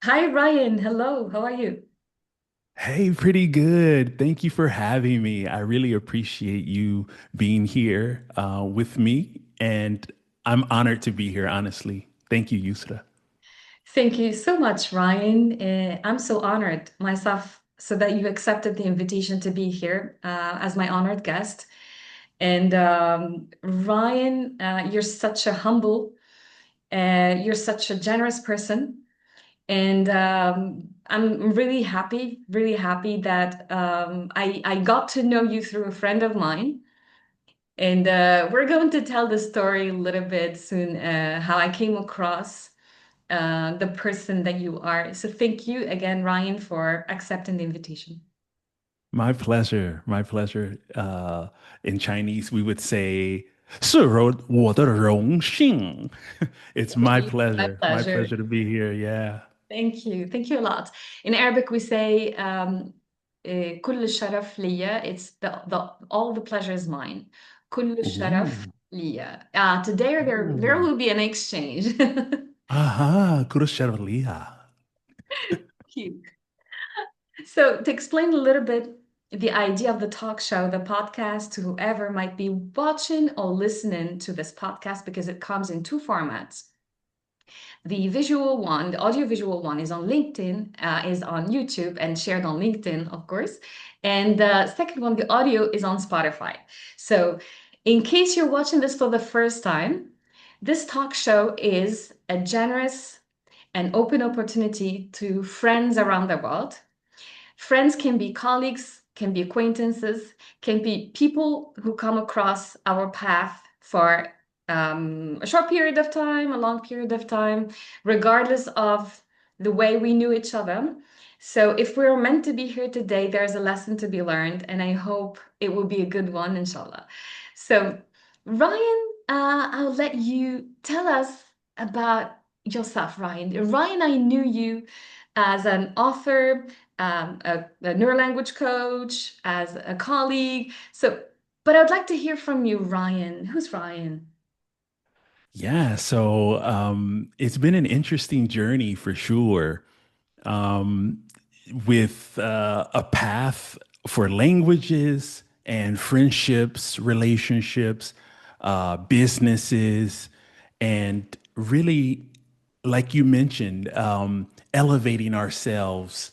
Hi, Ryan. Hello. How are you? Hey, pretty good. Thank you for having me. I really appreciate you being here with me, and I'm honored to be here, honestly. Thank you, Yusra. Thank you so much, Ryan. I'm so honored myself so that you accepted the invitation to be here as my honored guest. And Ryan, you're such a humble, you're such a generous person. And I'm really happy that I got to know you through a friend of mine. And we're going to tell the story a little bit soon, how I came across the person that you are. So thank you again, Ryan, for accepting the invitation. My pleasure. My pleasure. In Chinese, we would say 是我的荣幸. It's my My pleasure. My pleasure. pleasure to be here. Yeah. Thank you. Thank you a lot. In Arabic, we say كل الشرف ليا. It's the all the pleasure is mine. كل الشرف Ooh. ليا. Today there Ooh. will be an exchange. Aha, kurushalia. Cute. So, to explain a little bit the idea of the talk show, the podcast, to whoever might be watching or listening to this podcast, because it comes in two formats. The visual one, the audiovisual one, is on LinkedIn, is on YouTube, and shared on LinkedIn, of course. And the second one, the audio, is on Spotify. So, in case you're watching this for the first time, this talk show is a generous and open opportunity to friends around the world. Friends can be colleagues, can be acquaintances, can be people who come across our path for a short period of time, a long period of time, regardless of the way we knew each other. So, if we're meant to be here today, there's a lesson to be learned, and I hope it will be a good one, inshallah. So, Ryan, I'll let you tell us about yourself, Ryan. Ryan, I knew you as an author, a NeuroLanguage coach, as a colleague. So, but I'd like to hear from you, Ryan. Who's Ryan? Yeah, so it's been an interesting journey for sure. Um, with a path for languages and friendships, relationships, businesses, and really, like you mentioned, elevating ourselves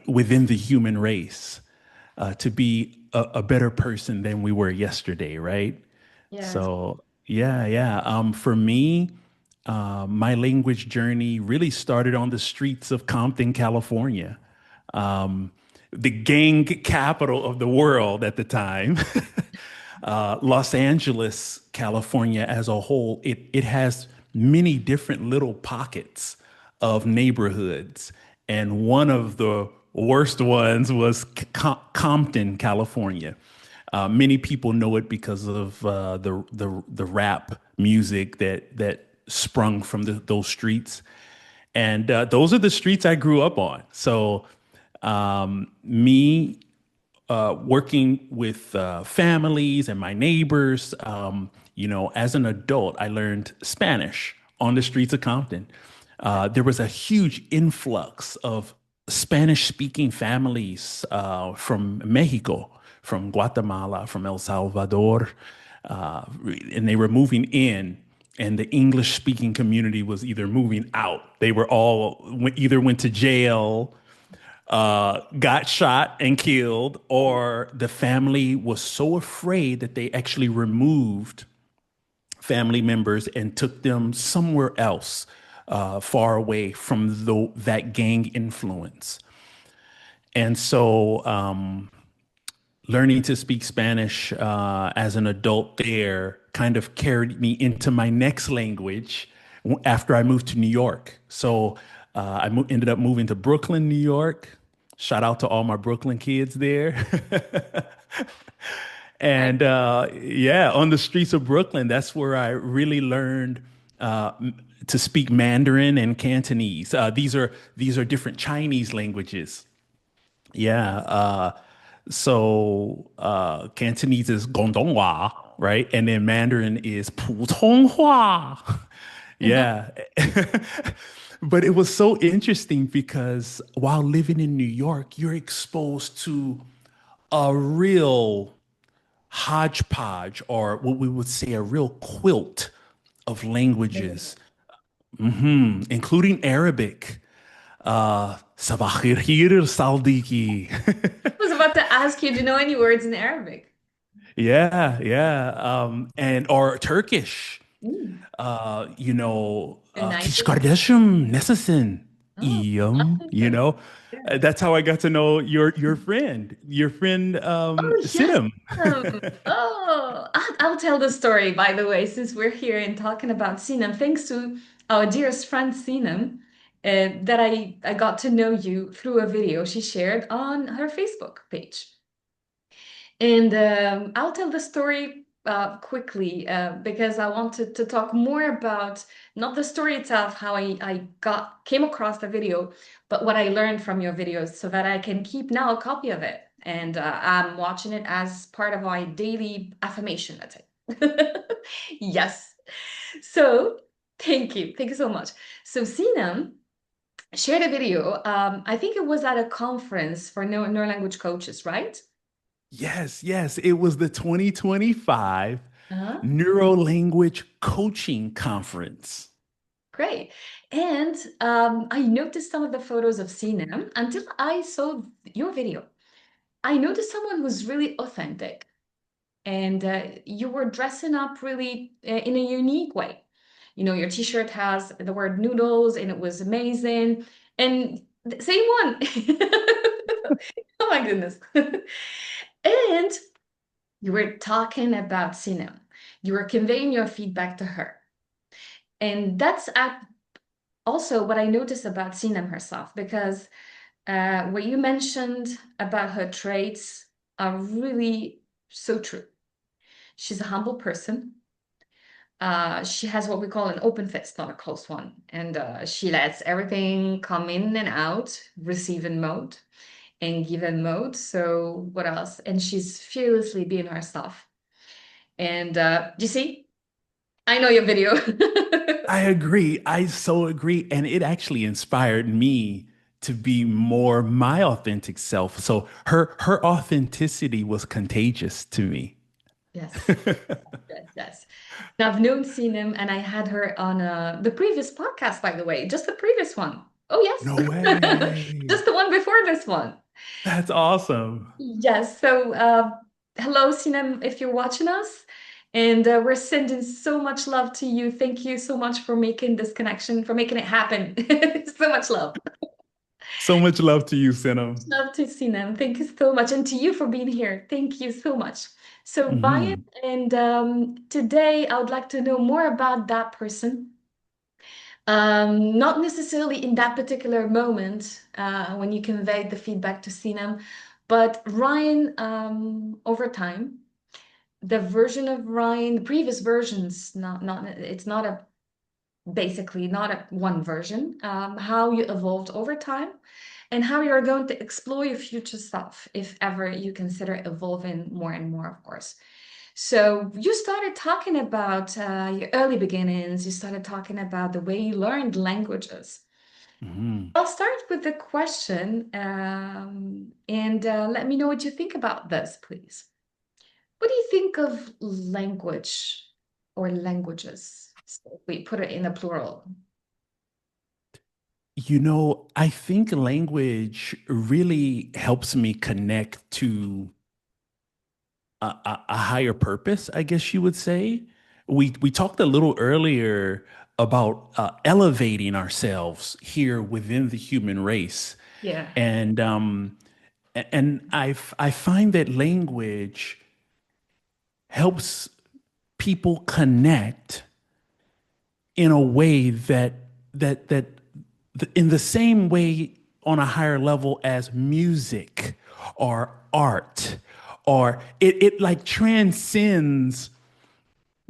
within the human race to be a better person than we were yesterday, right? Yes. So yeah, yeah. For me, my language journey really started on the streets of Compton, California, um, the gang capital of the world at the time. Los Angeles, California, as a whole, it has many different little pockets of neighborhoods, and one of the worst ones was Compton, California. Many people know it because of the rap music that sprung from those streets, and those are the streets I grew up on. So, me working with families and my neighbors, as an adult, I learned Spanish on the streets of Compton. There was a huge influx of Spanish speaking families from Mexico, from Guatemala, from El Salvador, uh, and they were moving in. And the English speaking community was either moving out. They were all either went to jail, got shot and killed, or the family was so afraid that they actually removed family members and took them somewhere else, far away from that gang influence. And so, learning to speak Spanish as an adult there kind of carried me into my next language after I moved to New York. So ended up moving to Brooklyn, New York. Shout out to all my Brooklyn kids there. I, And yeah, on the streets of Brooklyn, that's where I really learned to speak Mandarin and Cantonese. These are different Chinese languages. Yeah. Cantonese is Guangdonghua, right? And then Mandarin is 普通话. Mhm. Yeah. But it was so interesting because while living in New York, you're exposed to a real hodgepodge, or what we would say a real quilt of languages, including Arabic. Sabah khir Saldiki. I was about to ask you, do you know any words in Arabic? Yeah, yeah. And or Turkish. Mm. Kish United? Kardashim Nessasin. Oh, You okay. know, Yeah. that's how I got to know your friend, Oh, yes. Sidham. Oh, I'll tell the story, by the way, since we're here and talking about Sinem. Thanks to our dearest friend Sinem, that I got to know you through a video she shared on her Facebook page. And I'll tell the story quickly because I wanted to talk more about not the story itself, how I came across the video, but what I learned from your videos so that I can keep now a copy of it. And I'm watching it as part of my daily affirmation, let's say. Yes. So thank you. Thank you so much. So Sina shared a video. I think it was at a conference for neurolanguage coaches, right? Yes, yes. It was the 2025 Uh-huh. NeuroLanguage Coaching Conference. Great. And I noticed some of the photos of Sinem until I saw your video. I noticed someone who's really authentic and you were dressing up really in a unique way. You know, your t-shirt has the word noodles and it was amazing. And same one. Oh my goodness. And you were talking about Sinem. You were conveying your feedback to her. And that's also what I noticed about Sinem herself, because what you mentioned about her traits are really so true. She's a humble person. She has what we call an open fist, not a closed one. And she lets everything come in and out, receive in mode and give in mode. So what else? And she's fearlessly being herself. And you see, I know your video. I agree. I so agree. And it actually inspired me to be more my authentic self. So her authenticity was contagious to me. Yes. Yes, yes. And I've known Sinem and I had her on the previous podcast, by the way, just the previous one. Oh, No yes. way. Just the one before this one. That's awesome. Yes. So, hello, Sinem, if you're watching us. And we're sending so much love to you. Thank you so much for making this connection, for making it happen. So much love. So much love to you, Sinam. Love to see them. Thank you so much. And to you for being here. Thank you so much. So, Brian, Mhm. and today I would like to know more about that person. Not necessarily in that particular moment when you conveyed the feedback to Sinem, but Ryan, over time, the version of Ryan, the previous versions, not it's not a basically not a one version, how you evolved over time and how you're going to explore your future self if ever you consider evolving more and more, of course. So you started talking about your early beginnings. You started talking about the way you learned languages. Mhm. I'll start with the question, and let me know what you think about this, please. What do you think of language or languages? So we put it in a plural. I think language really helps me connect to a higher purpose, I guess you would say. We talked a little earlier about elevating ourselves here within the human race, Yeah. and I find that language helps people connect in a way that in the same way on a higher level as music or art, or it like transcends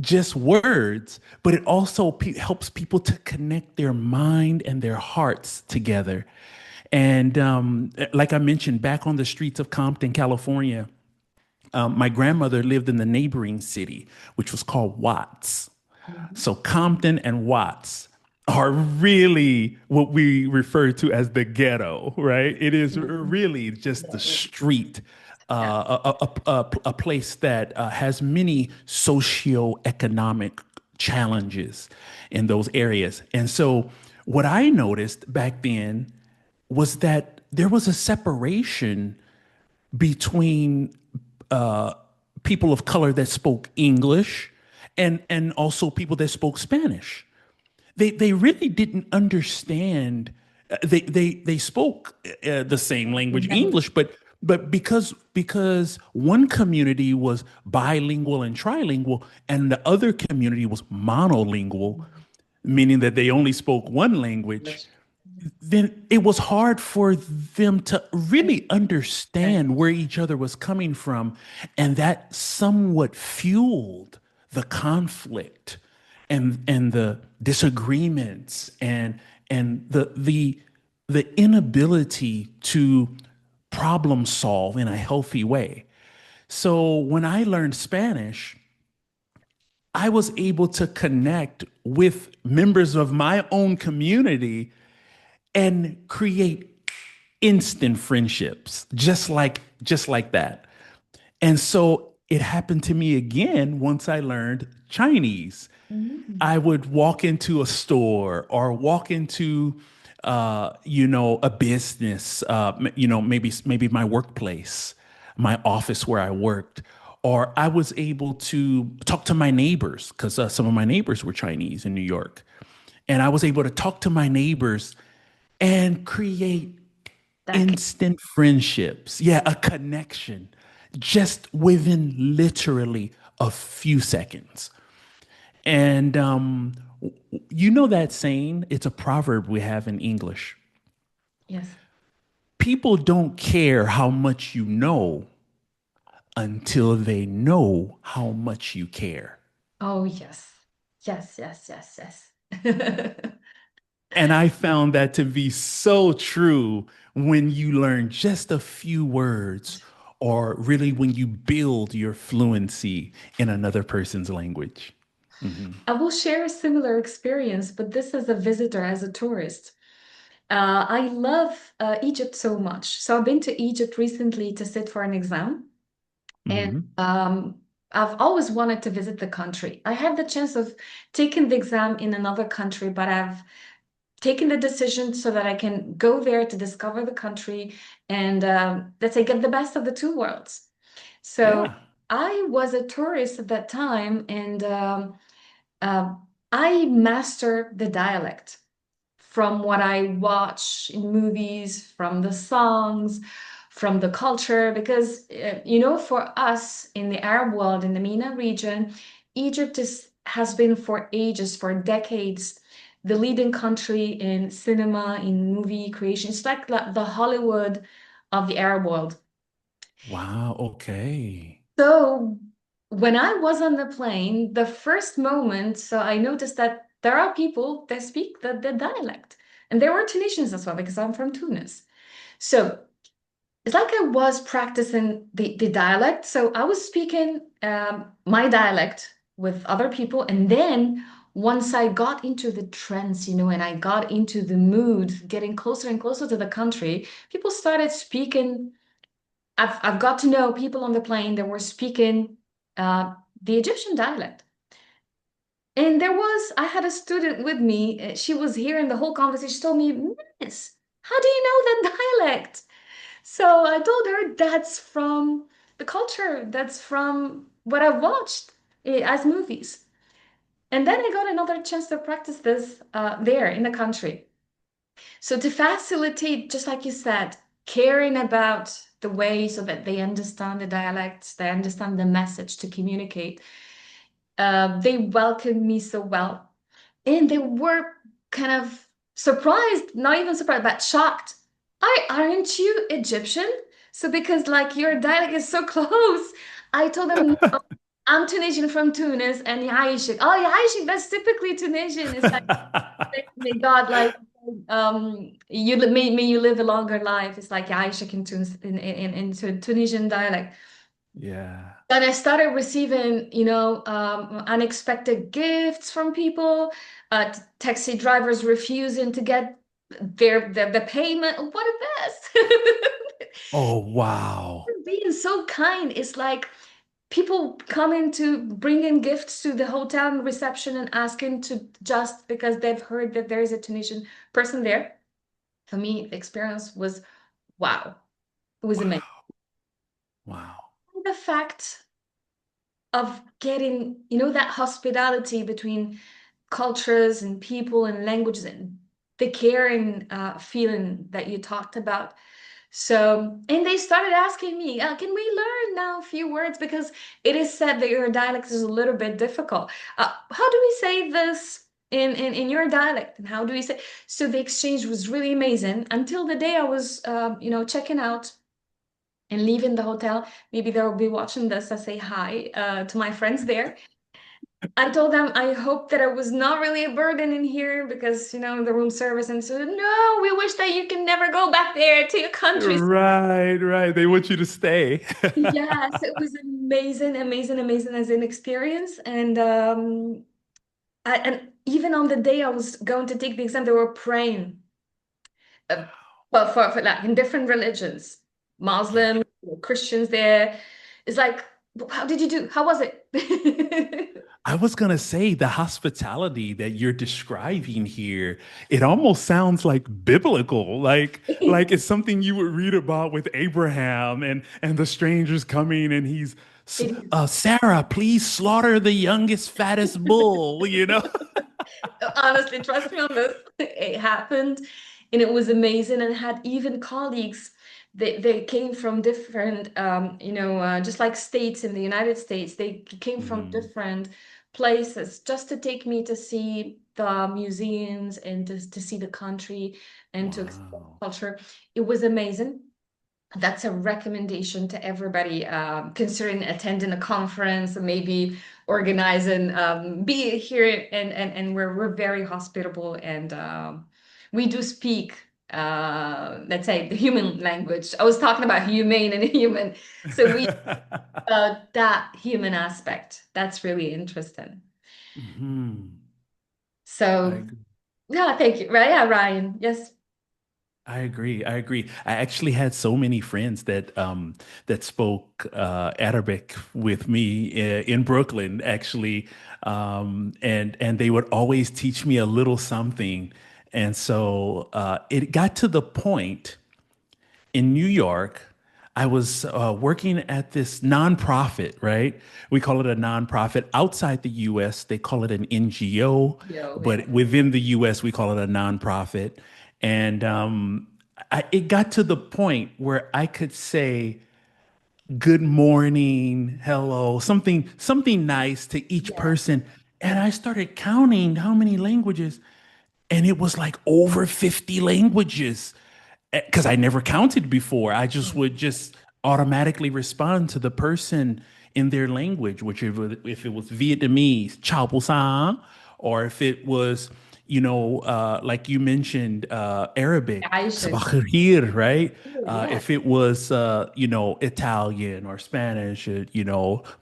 just words, but it also helps people to connect their mind and their hearts together. And like I mentioned, back on the streets of Compton, California, my grandmother lived in the neighboring city, which was called Watts. Mhm. So Compton and Watts. are really what we refer to as the ghetto, right? It is Mhm. really just the Yeah. street, Yeah. a place that has many socioeconomic challenges in those areas. And so, what I noticed back then was that there was a separation between people of color that spoke English and also people that spoke Spanish. They really didn't understand. They spoke the same language, English, but because one community was bilingual and trilingual, and the other community was monolingual, meaning that they only spoke one language, English. then it was hard for them to really Right. understand where each other was coming from. And that somewhat fueled the conflict and the disagreements and the inability to problem solve in a healthy way. So when I learned Spanish, I was able to connect with members of my own community and create instant friendships just like that. And so it happened to me again once I learned Chinese. Mhm. I would walk into a store or walk into a business, maybe my workplace, my office where I worked, or I was able to talk to my neighbors because some of my neighbors were Chinese in New York, and I was able to talk to my neighbors and create That can, instant friendships. Yeah, a connection just within literally a few seconds. And you know that saying, it's a proverb we have in English. yes. People don't care how much you know until they know how much you care. Oh, yes. Yes, yes, yes, yes. And I found that to be so true when you learn just a few words, or really when you build your fluency in another person's language. Mhm. I will share a similar experience, but this as a visitor, as a tourist. I love Egypt so much. So I've been to Egypt recently to sit for an exam, and Mhm. I've always wanted to visit the country. I had the chance of taking the exam in another country, but I've taken the decision so that I can go there to discover the country and let's say get the best of the two worlds. So Yeah. I was a tourist at that time, and uh, I mastered the dialect from what I watch in movies, from the songs, from the culture, because for us in the Arab world, in the MENA region, Egypt has been for ages, for decades, the leading country in cinema, in movie creation. It's like the Hollywood of the Arab world. Wow. Okay. So when I was on the plane, the first moment, so I noticed that there are people that speak the dialect. And there were Tunisians as well, because I'm from Tunis. So it's like I was practicing the dialect. So I was speaking my dialect with other people. And then once I got into the trance, and I got into the mood, getting closer and closer to the country, people started speaking. I've got to know people on the plane that were speaking the Egyptian dialect. And I had a student with me. She was hearing the whole conversation. She told me, Miss, how do you know that dialect? So I told her that's from the culture, that's from what I've watched as movies. And then I got another chance to practice this there in the country. So to facilitate, just like you said, caring about the way so that they understand the dialects, they understand the message to communicate. They welcomed me so well, and they were kind of surprised, not even surprised, but shocked. Aren't you Egyptian? So because like your dialect is so close, I told them no, I'm Tunisian from Tunis, and Yaishik. Oh, Yaishik, that's typically Tunisian. It's like may God like may you live a longer life. It's like Yaishik in Tunis in Tunisian dialect. Yeah. And I started receiving, unexpected gifts from people. Taxi drivers refusing to get the payment. What a mess. Oh, wow. Being so kind is like people coming to bring in gifts to the hotel reception and asking to just because they've heard that there is a Tunisian person there. For me, the experience was wow. It was amazing. Wow. Wow. The fact of getting, that hospitality between cultures and people and languages and the caring feeling that you talked about. So, and they started asking me, can we learn now a few words? Because it is said that your dialect is a little bit difficult. How do we say this in your dialect? And how do we say? So the exchange was really amazing until the day I was, checking out and leaving the hotel. Maybe they'll be watching this. I say hi to my friends there. I told them I hope that I was not really a burden in here because, the room service and so no, we wish that you can never go back there to your country. Right, right. They want you to stay. Yes, it was amazing, amazing, amazing as an experience. And and even on the day I was going to take the exam, they were praying. Uh, well, for like in different religions, Yeah. Muslim, Christians there. It's like, how did you do? How was it? I was gonna say the hospitality that you're describing here, it almost sounds like biblical, like it's something you would read about with Abraham and the strangers coming and he's It is. Sarah, please slaughter the youngest, fattest bull, you know? Honestly, trust me on this. It happened and it was amazing and had even colleagues. They came from different, just like states in the United States, they came from Mhm. different places just to take me to see the museums and to see the country and to explore Wow. culture. It was amazing. That's a recommendation to everybody considering attending a conference and maybe organizing be here and we're very hospitable and we do speak let's say the human language. I was talking about humane and human, so we that human aspect that's really interesting. Mhm. I So agree. yeah, thank you. Right, yeah, Ryan. Yes. I agree. I agree. I actually had so many friends that spoke Arabic with me in Brooklyn, actually, and they would always teach me a little something. And so it got to the point in New York. I was working at this nonprofit, right? We call it a nonprofit. Outside the US, they call it an NGO, Yo, yeah. but within the US, we call it a nonprofit. And it got to the point where I could say good morning, hello, something nice to each Yes. person. And Yeah. I started counting how many languages, and it was like over 50 languages because I never counted before. I just would just automatically respond to the person in their language, which if it was Vietnamese, chào bố sáng, or if it was, like you mentioned, Arabic, Aisha. sabah khair, right? Yeah. If it was, Italian or Spanish,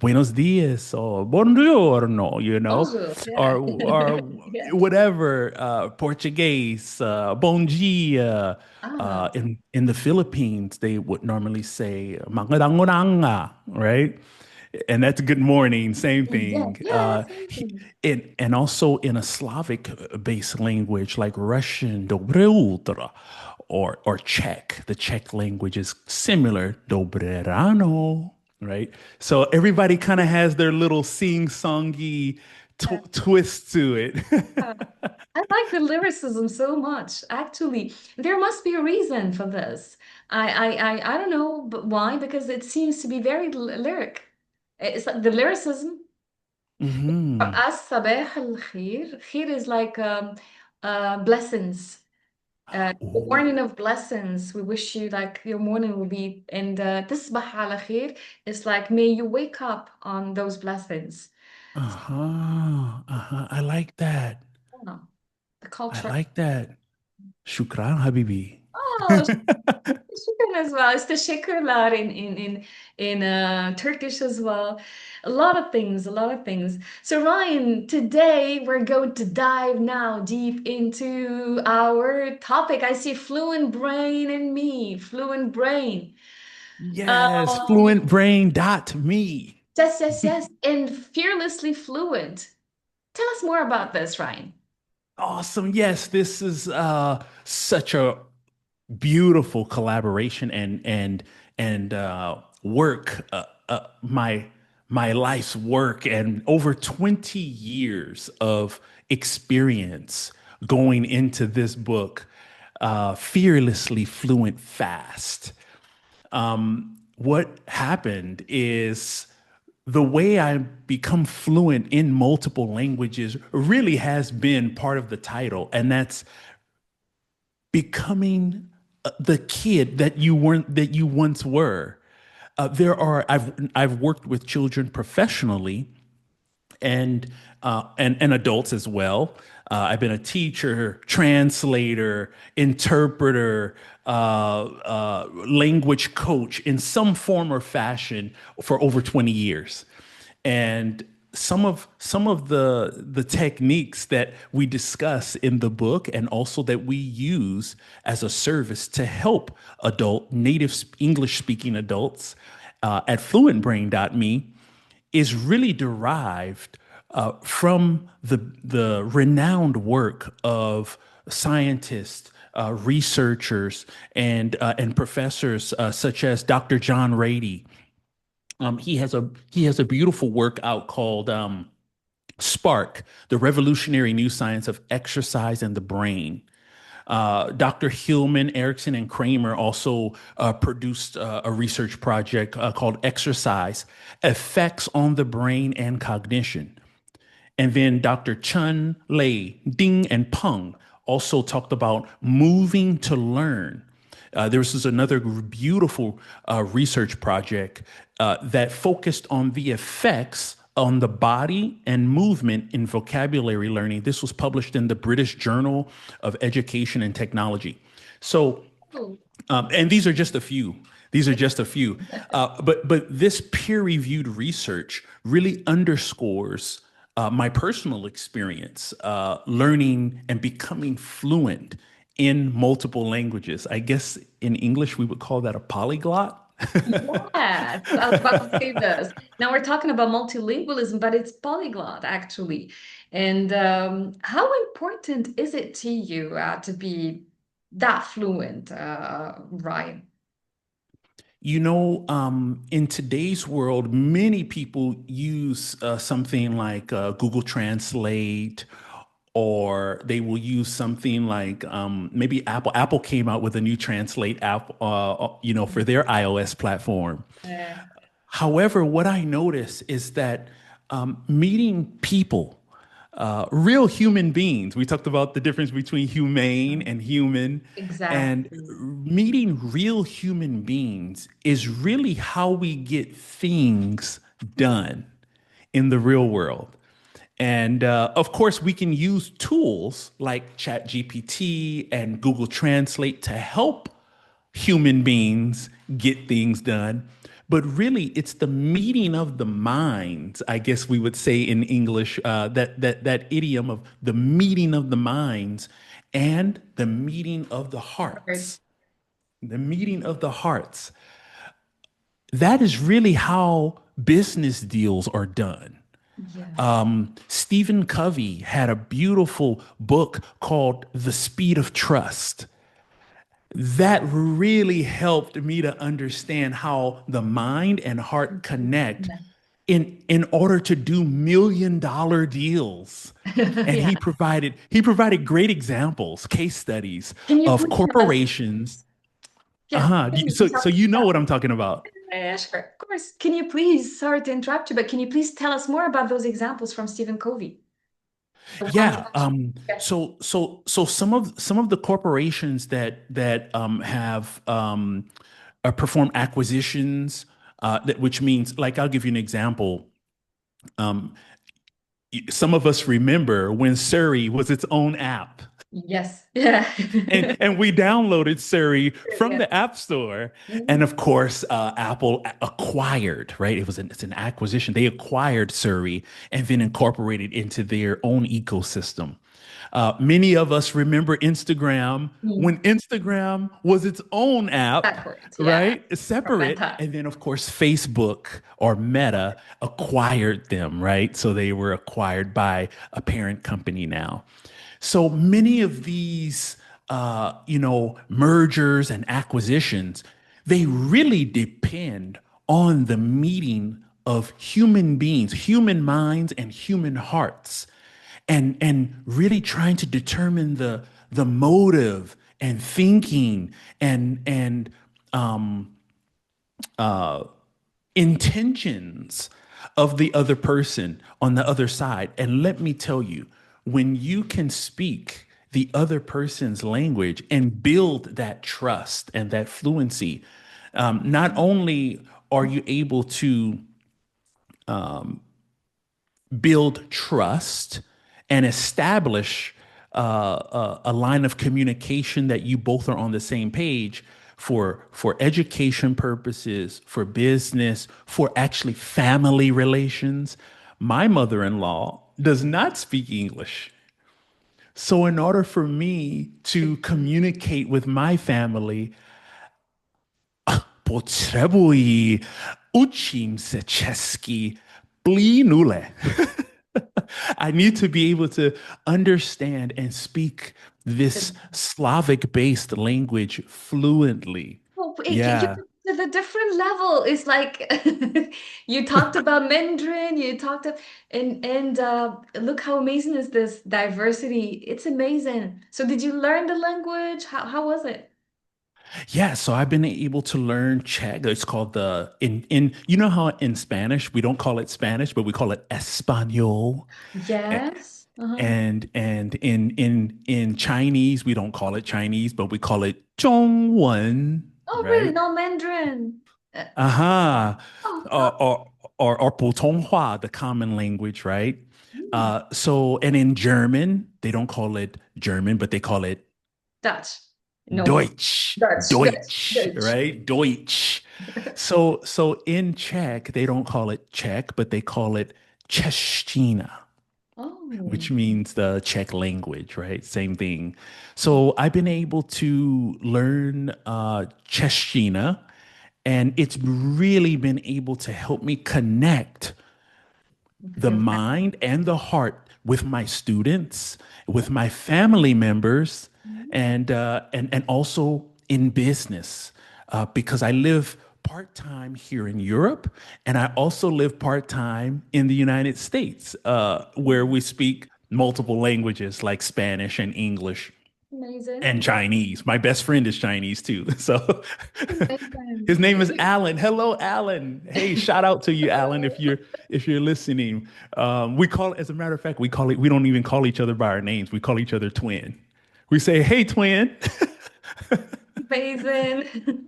buenos dias or buongiorno, Bonjour. Yeah. or Yeah. whatever, Portuguese, bom dia. Ah, In the Philippines, they would normally say "magandang umaga," right? And that's good morning, same yeah, thing. yeah, same thing. And also in a Slavic-based language like Russian, dobre utro, or Czech. The Czech language is similar, dobre rano, right? So everybody kind of has their little sing-songy Yeah. twist to it. Uh, I like the lyricism so much. Actually, there must be a reason for this. I don't know, but why? Because it seems to be very lyric. It's like the lyricism. For Hmm. us, sabah al khair. Khair is like blessings. The morning Ooh. of blessings. We wish you like your morning will be, and تصبح على خير is like may you wake up on those blessings. Uh-huh. Uh-huh. I like that. Yeah, the I culture. like that. Shukran, Habibi. Oh, shukran as well. It's the teşekkürler in Turkish as well. A lot of things, a lot of things. So Ryan, today we're going to dive now deep into our topic. I see fluent brain in me, fluent brain. Yes, Um, fluentbrain.me. yes, yes, yes, and fearlessly fluent. Tell us more about this, Ryan. Awesome. Yes, this is such a beautiful collaboration and work my life's work and over 20 years of experience going into this book, fearlessly fluent fast. What happened is the way I become fluent in multiple languages really has been part of the title, and that's becoming the kid that you weren't that you once were. I've worked with children professionally and adults as well. I've been a teacher, translator, interpreter, language coach in some form or fashion for over 20 years. And some of the techniques that we discuss in the book and also that we use as a service to help adult native English speaking adults at fluentbrain.me is really derived from the renowned work of scientists, researchers, and professors such as Dr. John Rady. He has a beautiful work out called Spark: The Revolutionary New Science of Exercise and the Brain. Dr. Hillman, Erickson, and Kramer also produced a research project called Exercise: Effects on the Brain and Cognition. And then Dr. Chun, Lei, Ding, and Peng also talked about moving to learn. This is another beautiful research project that focused on the effects on the body and movement in vocabulary learning. This was published in the British Journal of Education and Technology. So, Oh, and these are just a few. These are just a few. But this peer-reviewed research really underscores my personal experience learning and becoming fluent in multiple languages. I guess in English we would call that a polyglot. yes, I was about to say this. Now we're talking about multilingualism, but it's polyglot actually. And how important is it to you to be that fluent, Ryan? In today's world, many people use something like Google Translate, or they will use something like maybe Apple. Apple came out with a new Translate app, for their iOS platform. Uh, However, what I notice is that meeting people, real human beings, we talked about the difference between humane and human, and exactly. meeting real human beings is really how we get things done in the real world. And of course, we can use tools like ChatGPT and Google Translate to help human beings get things done. But really, it's the meeting of the minds, I guess we would say in English, that idiom of the meeting of the minds and the meeting of the Word. hearts. The meeting of the hearts. That is really how business deals are done. Yes. Stephen Covey had a beautiful book called The Speed of Trust. That really helped me to understand how the mind and heart connect in order to do $1 million deals. And Yeah. he provided great examples, case studies Can you of please tell us? corporations. Yeah. Uh-huh. Can you So tell so us you know about? what I'm talking about. Yeah, sure. Of course. Can you please, sorry to interrupt you, but can you please tell us more about those examples from Stephen Covey? The ones Yeah. that yeah. So some of the corporations that have performed acquisitions, which means, like, I'll give you an example. Um, some of us remember when Surrey was its own app. Yes. Yeah. And we downloaded Surrey from Brilliant. the App Store. And Mhm. of course, Apple acquired, right? It's an acquisition. They acquired Surrey and then incorporated into their own ecosystem. Many of us remember Instagram when Mm. Instagram was its own app, Backwards. Yeah. right? From Separate. Meta. And then, of course, Facebook or Meta acquired them, right? So they were acquired by a parent company now. So many of these, mergers and acquisitions, they really depend on the meeting of human beings, human minds, and human hearts, and really trying to determine the motive and thinking and intentions of the other person on the other side. And let me tell you, when you can speak the other person's language and build that trust and that fluency, not only are you able to build trust and establish a line of communication that you both are on the same page for education purposes, for business, for actually family relations. My mother-in-law does not speak English. So in order for me to communicate with my family, potrzebuję uczyć się czeski plynule. I need to be able to understand and speak this Slavic-based language fluently. Oh, you Yeah. took it to the different level. It's like you talked about Mandarin, you talked of, and look how amazing is this diversity. It's amazing. So did you learn the language? How was it? Yeah, so I've been able to learn Czech. It's called the in you know how in Spanish we don't call it Spanish, but we call it Espanol. A- Yes. Uh-huh. and in Chinese we don't call it Chinese, but we call it 中文, Oh, really? right? No Mandarin. Aha. Oh, Or, or 普通话, the common language, right? mm. And in German, they don't call it German, but they call it Dutch. No. Deutsch, Dutch. Dutch. Deutsch, Dutch. right? Deutsch. So in Czech, they don't call it Czech, but they call it Czechina, Oh. which means the Czech language, right? Same thing. So I've been able to learn Czechina, and it's really been able to help me connect With the your family. mind and the heart with my students, with my family members, and also in business, because I live part time here in Europe, and I also live part time in the United States, where we speak multiple languages like Spanish and English Amazing. and Chinese. My best friend is Chinese too. So Amazing. his name is Alan. Hello, Alan. Hey, shout out to you, Alan, if you're listening. We call it, as a matter of fact, we don't even call each other by our names. We call each other twin. We say, hey, twin. Amazing.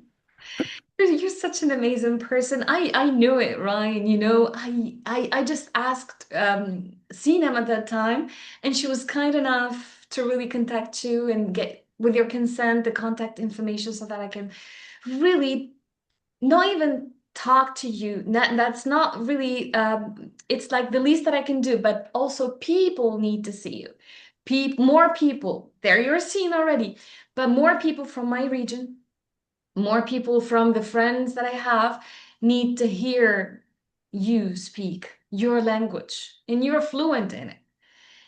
You're such an amazing person. I knew it, Ryan. I just asked Sinem at that time, and she was kind enough to really contact you and get, with your consent, the contact information so that I can really not even talk to you. That's not really it's like the least that I can do, but also people need to see you. More people. There you're seen already, but more people from my region, more people from the friends that I have need to hear you speak your language, and you're fluent in it.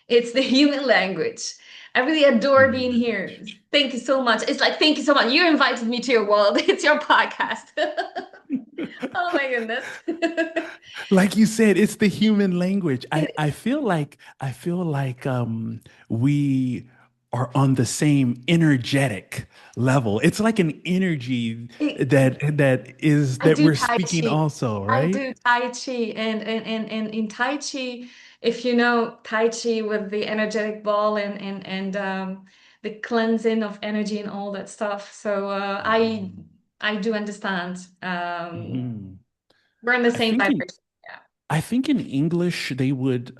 It's the human language. I really adore being here. Thank you so much. It's like, thank you so much. You invited me to your world. It's your podcast. Oh my goodness. Like you said, it's the human language. It I feel like we are on the same energetic level. It's like an energy is. I that do we're Tai speaking Chi. also, I right? do Tai Chi, and in Tai Chi, if you know Tai Chi with the energetic ball and the cleansing of energy and all that stuff. So I do understand. Mhm. We're in the I same think in vibration. Yeah. I think in English they would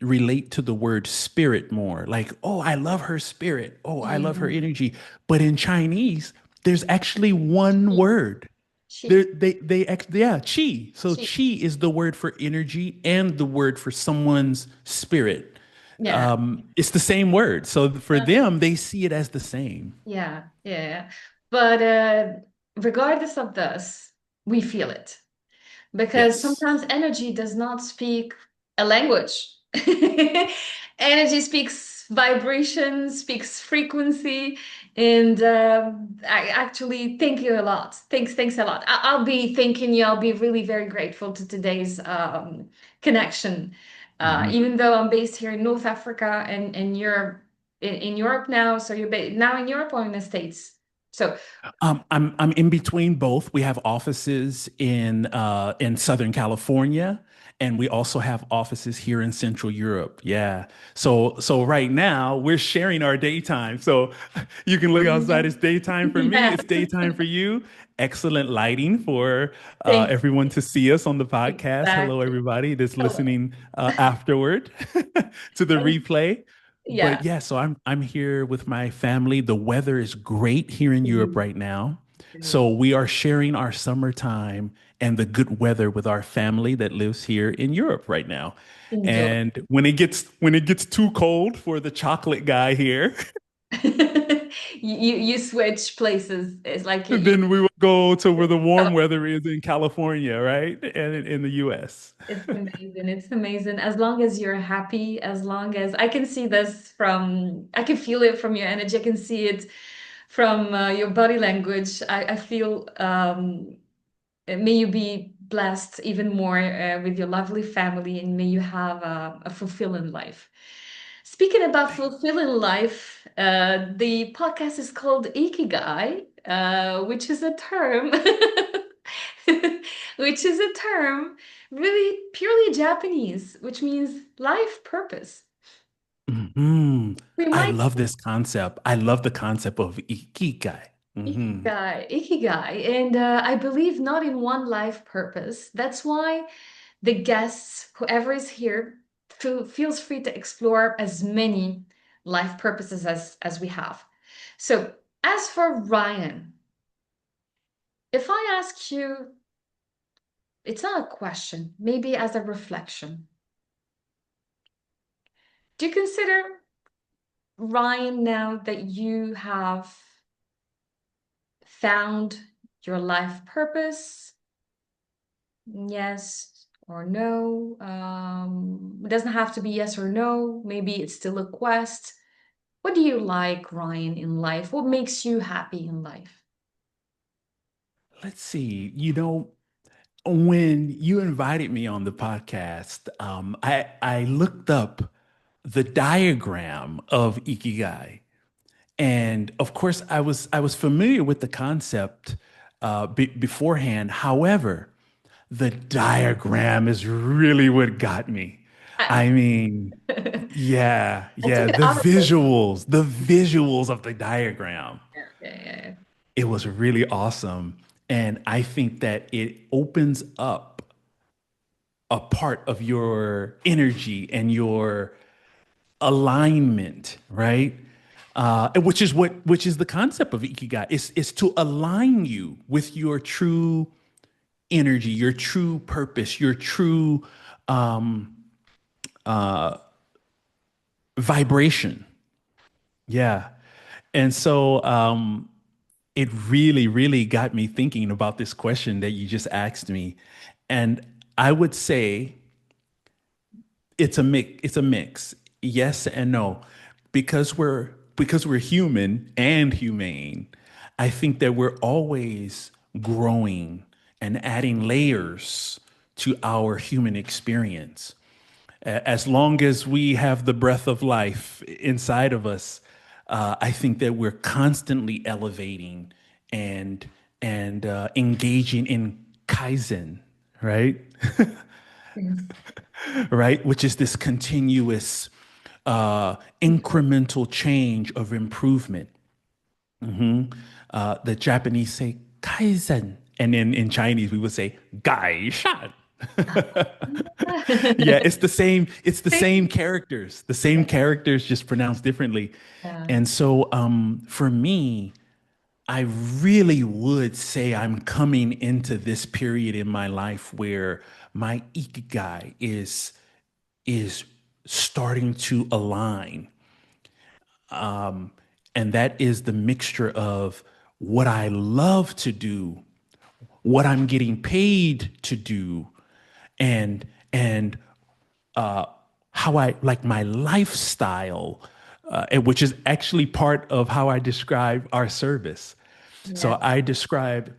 relate to the word spirit more, like, oh, I love her spirit. Oh, I love her Mm, energy. But in Chinese, there's actually one chi, word. chi, Yeah, chi. So chi. chi is the word for energy and the word for someone's spirit. Yeah. It's the same word. So for Uh, them, they see it as the same. yeah, yeah. But regardless of this, we feel it. Because Yes. sometimes energy does not speak a language. Energy speaks vibration, speaks frequency, and I actually thank you a lot. Thanks a lot. I'll be thanking you. I'll be really very grateful to today's connection. Mhm. Even though I'm based here in North Africa and you're in Europe now, so you're now in Europe or in the States. So I'm in between both. We have offices in Southern California, and we also have offices here in Central Europe. Yeah. So right now we're sharing our daytime. So you can look outside. It's daytime for me. yeah, It's daytime for you. Excellent lighting for thank everyone to see us on the podcast. Hello, exactly. everybody that's Hello. listening afterward to the And replay. yeah. But yeah, so I'm here with my family. The weather is great here in Europe Mm, right now. great. So we are sharing our summertime and the good weather with our family that lives here in Europe right now. Enjoy. And when it gets too cold for the chocolate guy here, You switch places. It's like you then we will go to where the warm weather is in California, right? And in the US. it's amazing. It's amazing. As long as you're happy, as long as I can see this from, I can feel it from your energy. I can see it from your body language. I feel may you be blessed even more with your lovely family and may you have a fulfilling life. Speaking about fulfilling life, the podcast is called Ikigai, which is a term, which is a term really purely Japanese, which means life purpose. Mhm. We I might love this concept. I love the concept of ikigai. Hmm. Ikigai, and I believe not in one life purpose. That's why the guests, whoever is here, feels free to explore as many life purposes as we have. So, as for Ryan, if I ask you, it's not a question, maybe as a reflection. Do you consider Ryan now that you have found your life purpose? Yes or no? It doesn't have to be yes or no. Maybe it's still a quest. What do you like, Ryan, in life? What makes you happy in life? Let's see. When you invited me on the podcast, I looked up the diagram of Ikigai, and of course, I was familiar with the concept beforehand. However, the diagram is really what got me. I, I mean, yeah, I took yeah, it the out of this. visuals of the diagram. Yeah. It was really awesome, and I think that it opens up a part of your energy and your alignment, right? Which is the concept of ikigai. It's to align you with your true energy, your true purpose, your true um, vibration. Yeah, and so it really, really got me thinking about this question that you just asked me, and I would say it's a mix, yes and no, because we're human and humane. I think that we're always growing and adding layers to our human experience. As long as we have the breath of life inside of us, I think that we're constantly elevating and engaging in Kaizen, right? Yes. Right? Which is this continuous incremental change of improvement. The Japanese say kaizen, and then in Chinese we would say 改善. Yeah, it's the same characters, just pronounced differently. Yeah. And so for me, I really would say I'm coming into this period in my life where my ikigai is starting to align. And that is the mixture of what I love to do, what I'm getting paid to do, and how I like my lifestyle, which is actually part of how I describe our service. So Yeah. I describe,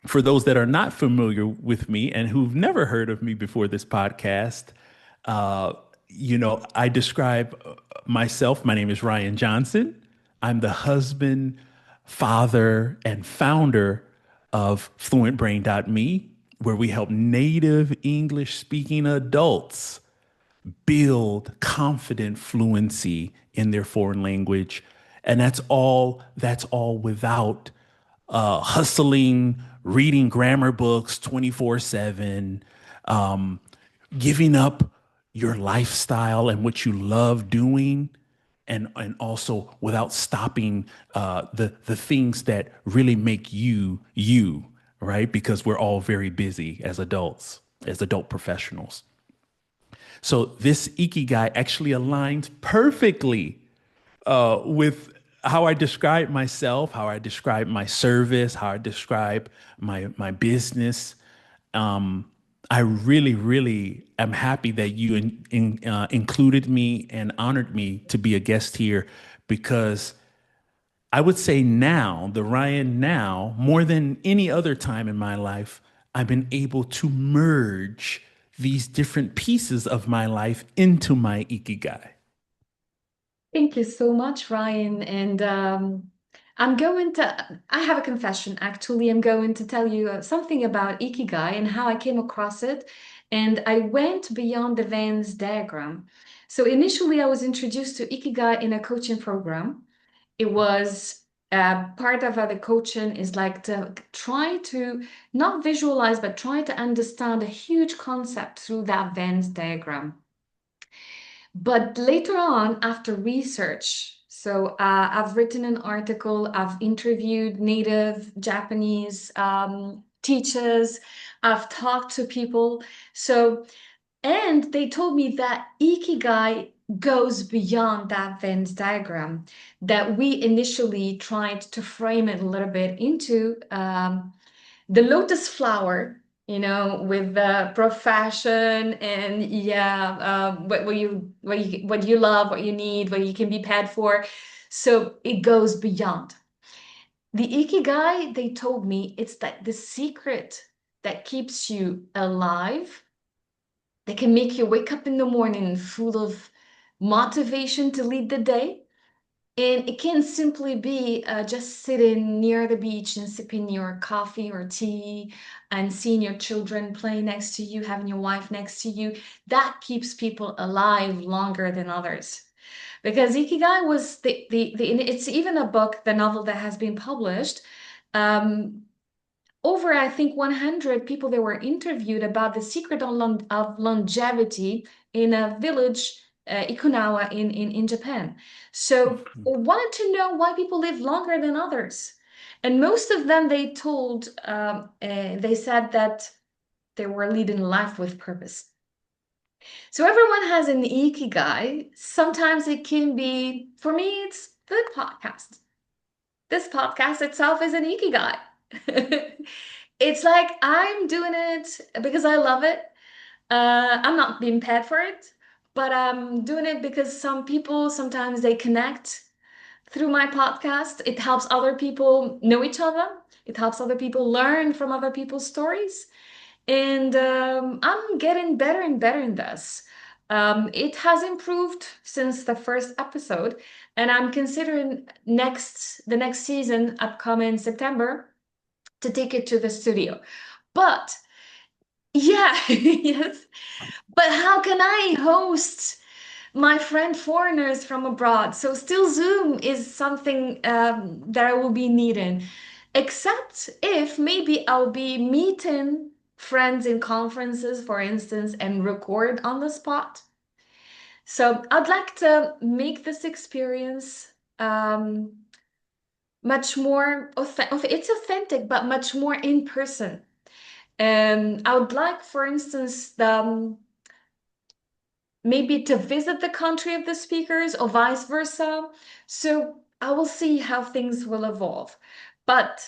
for those that are not familiar with me and who've never heard of me before this podcast, uh, I describe myself. My name is Ryan Johnson. I'm the husband, father, and founder of FluentBrain.me, where we help native English speaking adults build confident fluency in their foreign language. And that's all without hustling, reading grammar books 24/7, giving up your lifestyle and what you love doing, and also without stopping the things that really make you you, right? Because we're all very busy as adults, as adult professionals. So this ikigai actually aligns perfectly with how I describe myself, how I describe my service, how I describe my business. I really, really am happy that you included me and honored me to be a guest here, because I would say now, the Ryan now, more than any other time in my life, I've been able to merge these different pieces of my life into my ikigai. Thank you so much, Ryan. And I have a confession actually. I'm going to tell you something about Ikigai and how I came across it. And I went beyond the Venn diagram. So initially, I was introduced to Ikigai in a coaching program. It was part of the coaching is like to try to not visualize, but try to understand a huge concept through that Venn diagram. But later on, after research, so I've written an article, I've interviewed native Japanese teachers, I've talked to people. So, and they told me that Ikigai goes beyond that Venn diagram, that we initially tried to frame it a little bit into the lotus flower, with the profession and yeah, what you love, what you need, what you can be paid for. So it goes beyond. The Ikigai, they told me, it's that the secret that keeps you alive, that can make you wake up in the morning full of motivation to lead the day. And it can simply be just sitting near the beach and sipping your coffee or tea and seeing your children play next to you, having your wife next to you. That keeps people alive longer than others. Because Ikigai was it's even a book, the novel that has been published. Um, Over, I think, 100 people that were interviewed about the secret of longevity in a village, Ikunawa in Japan. So I wanted to know why people live longer than others. And most of them, they said that they were leading life with purpose. So everyone has an ikigai. Sometimes it can be, for me, it's the podcast. This podcast itself is an ikigai. It's like I'm doing it because I love it. I'm not being paid for it, but I'm doing it because some people sometimes they connect through my podcast. It helps other people know each other. It helps other people learn from other people's stories. And I'm getting better and better in this. It has improved since the first episode, and I'm considering the next season, upcoming September, to take it to the studio. But yeah, yes. But how can I host my friend foreigners from abroad? So still Zoom is something that I will be needing, except if maybe I'll be meeting friends in conferences, for instance, and record on the spot. So I'd like to make this experience much more authentic. It's authentic, but much more in person. I would like, for instance, maybe to visit the country of the speakers or vice versa. So I will see how things will evolve. But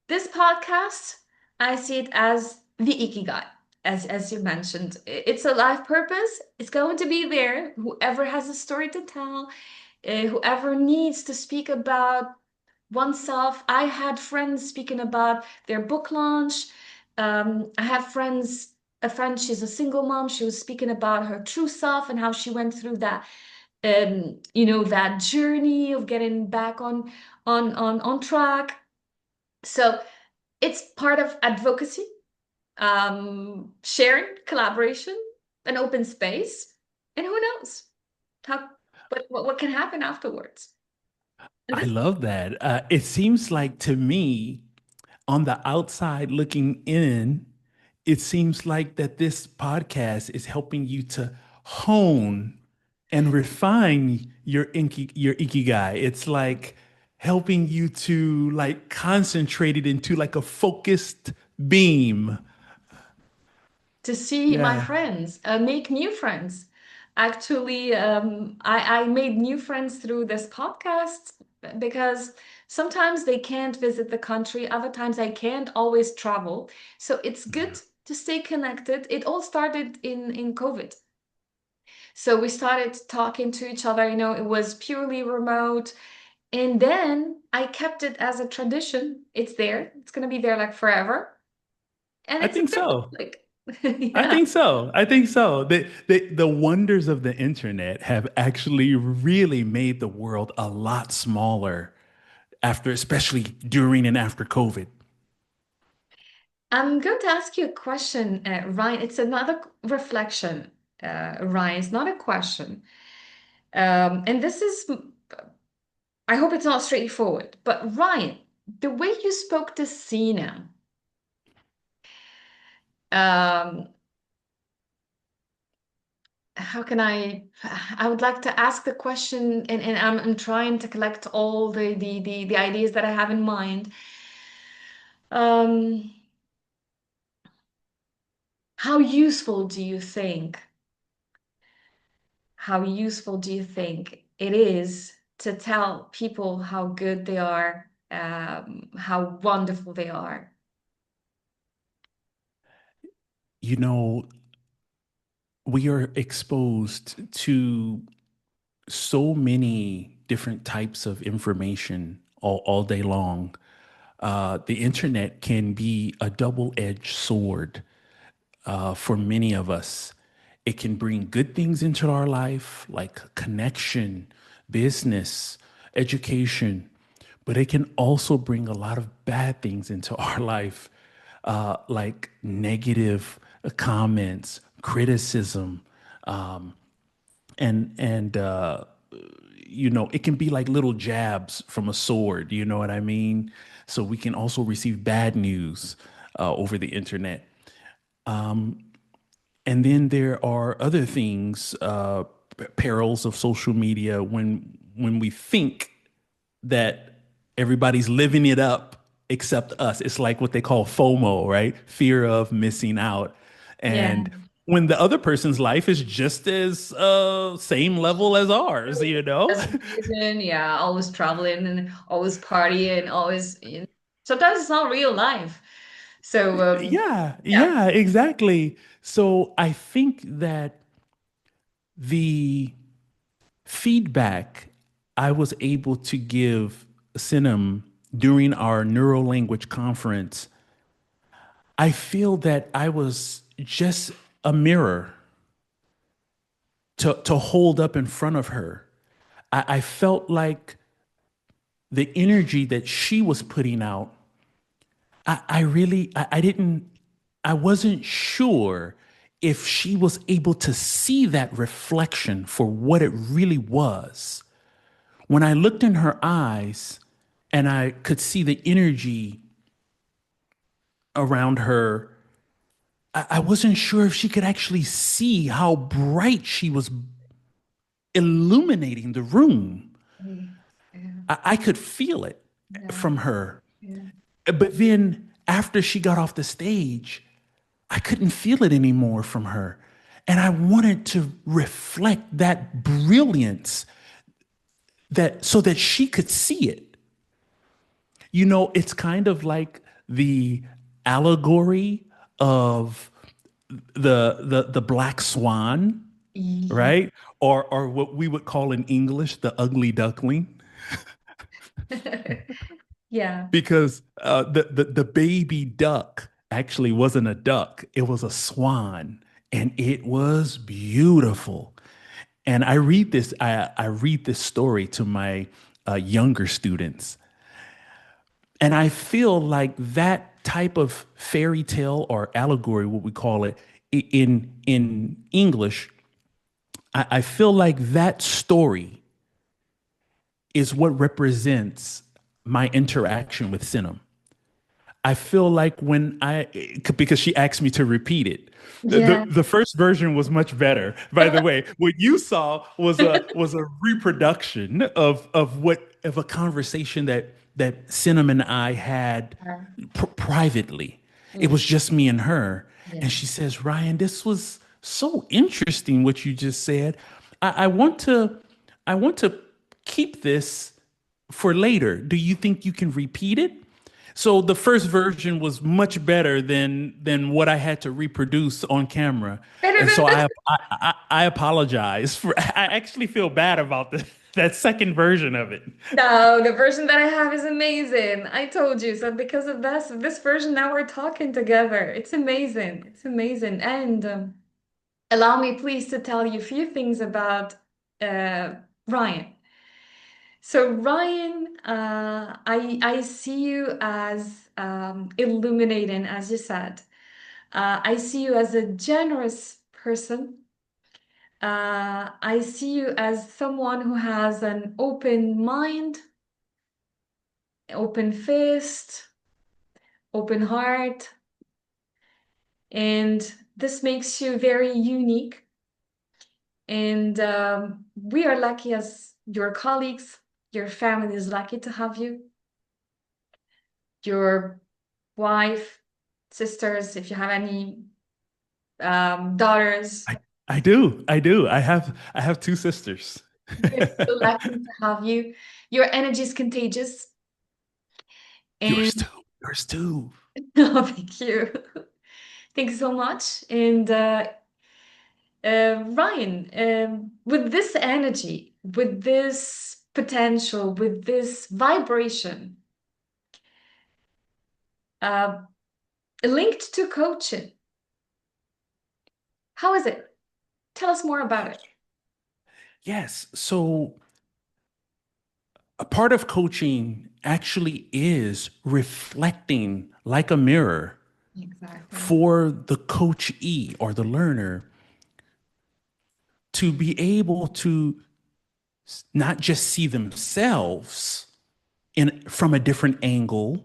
this podcast, I see it as the Ikigai, as you mentioned. It's a life purpose. It's going to be there. Whoever has a story to tell, whoever needs to speak about oneself. I had friends speaking about their book launch. I have a friend, she's a single mom. She was speaking about her true self and how she went through that, that journey of getting back on track. So it's part of advocacy, sharing, collaboration, an open space, and who knows how what can happen afterwards. And I this love that. It seems like to me, on the outside looking in, it seems like that this podcast is helping you to hone and refine your ikigai. It's like helping you to like concentrate it into like a focused beam. to see my Yeah. friends, make new friends. Actually, I made new friends through this podcast because sometimes they can't visit the country, other times I can't always travel. So it's good to stay connected. It all started in COVID. So we started talking to each other, it was purely remote. And then I kept it as a tradition. It's there. It's going to be there like forever. And I it's a think bit so. like, I yeah. think so. I think so. The wonders of the internet have actually really made the world a lot smaller after, especially during and after COVID. I'm going to ask you a question, Ryan. It's another reflection, Ryan. It's not a question. And this is, I hope it's not straightforward, but Ryan, the way you spoke to Sina, um, how can I would like to ask the question, and I'm trying to collect all the ideas that I have in mind. Um, how useful do you think how useful do you think it is to tell people how good they are, how wonderful they are? You know, we are exposed to so many different types of information all day long. The internet can be a double-edged sword for many of us. It can bring good things into our life, like connection, business, education, but it can also bring a lot of bad things into our life, like negative comments, criticism, um, and it can be like little jabs from a sword. You know what I mean? So we can also receive bad news over the internet. And then there are other things, perils of social media when we think that everybody's living it up except us. It's like what they call FOMO, right? Fear of missing out. Yeah. And when the other person's life is just as same level as ours, you know? As amazing, yeah, always traveling and always partying, always, sometimes it's not real life. So, Yeah, yeah. yeah, exactly. So I think that the feedback I was able to give Sinem during our NeuroLanguage conference, I feel that I was just a mirror to hold up in front of her. I felt like the energy that she was putting out, I really, I didn't, I wasn't sure if she was able to see that reflection for what it really was. When I looked in her eyes and I could see the energy around her, I wasn't sure if she could actually see how bright she was illuminating the room. Mm. Yeah. I could feel it Yeah. from her. Yeah. But then after she got off the stage, I couldn't feel it anymore from her. And I wanted to reflect that brilliance that so that she could see it. You know, it's kind of like the allegory of the black swan, Ye- right? Or what we would call in English the ugly duckling. Yeah. Because the baby duck actually wasn't a duck, it was a swan, and it was beautiful. And I read this story to my younger students, and I feel like that type of fairy tale or allegory, what we call it in English, I feel like that story is what represents my interaction with cinema. I feel like because she asked me to repeat it. Yeah. The first version was much better. By the way, what you saw was a reproduction of a conversation that Cinnamon and I had privately. It Mm. was just me and her. Yeah. And she says, Ryan, this was so interesting what you just said. I want to keep this for later. Do you think you can repeat it? So the first version was much better than what I had to reproduce on camera, and so I apologize for. I actually feel bad about that second version of it. No, the version that I have is amazing. I told you. So because of this version, now we're talking together. It's amazing. It's amazing. And allow me, please, to tell you a few things about Ryan. So Ryan, I see you as illuminating, as you said. I see you as a generous person. I see you as someone who has an open mind, open fist, open heart, and this makes you very unique. And we are lucky as your colleagues, your family is lucky to have you, your wife, sisters, if you have any daughters. I do, I do. I have two sisters. They're so lucky to have you. Your energy is contagious. Yours And too. Yours too. oh, thank you. Thank you so much. And Ryan, with this energy, with this potential, with this vibration, uh, linked to coaching, how is it? Tell us more about it. Yes. So a part of coaching actually is reflecting like a mirror Exactly. for the coachee or the learner to be able to not just see themselves in from a different angle.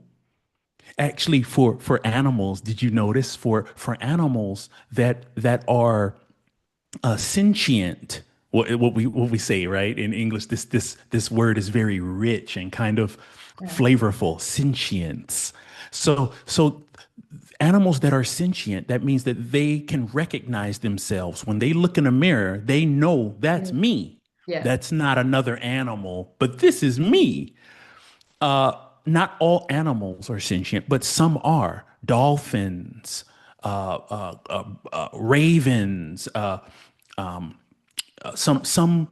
Actually, for animals, did you notice for animals that are sentient? What we say, right, in English, this word is very rich and kind of Yeah. flavorful. Sentience. So animals that are sentient, that means that they can recognize themselves. When they look in a mirror, they know that's Yeah. me. Yeah. That's not another animal, but this is me. Not all animals are sentient, but some are. Dolphins, ravens, some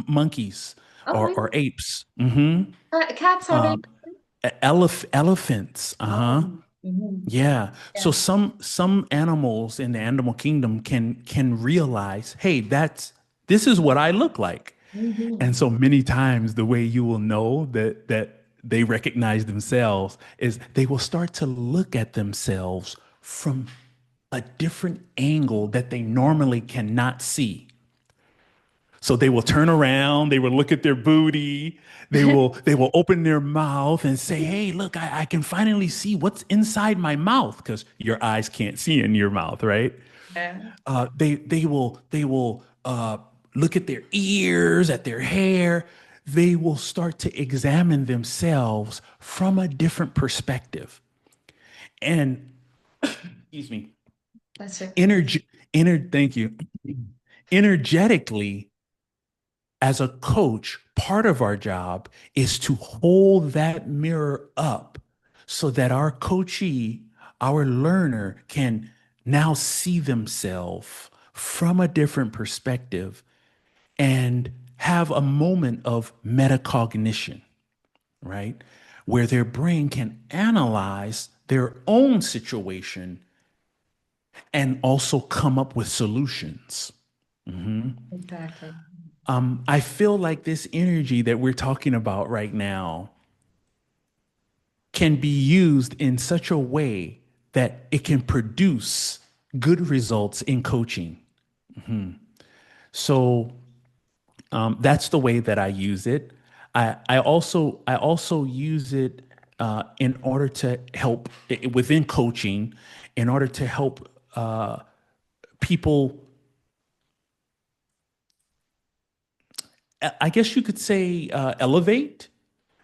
monkeys Oh, or really? apes. Hmm. Cats, are they? Elephants. Uh-huh. Oh, mhm. Yeah. So Yeah. some animals in the animal kingdom can realize, hey, this is what I look like. And Mhm. so many times the way you will know that they recognize themselves is they will start to look at themselves from a different angle that they normally cannot see. So they will turn around, they will look at their booty, they will open their mouth and say, "Hey, look, I can finally see what's inside my mouth," because your eyes can't see in your mouth, right? Yeah. They will look at their ears, at their hair. They will start to examine themselves from a different perspective. And excuse me, That's it. thank you. Energetically, as a coach, part of our job is to hold that mirror up so that our coachee, our learner, can now see themselves from a different perspective and have a moment of metacognition, right? Where their brain can analyze their own situation and also come up with solutions. Exactly. I feel like this energy that we're talking about right now can be used in such a way that it can produce good results in coaching. So that's the way that I use it. I also use it in order to help within coaching, in order to help people. I guess you could say elevate,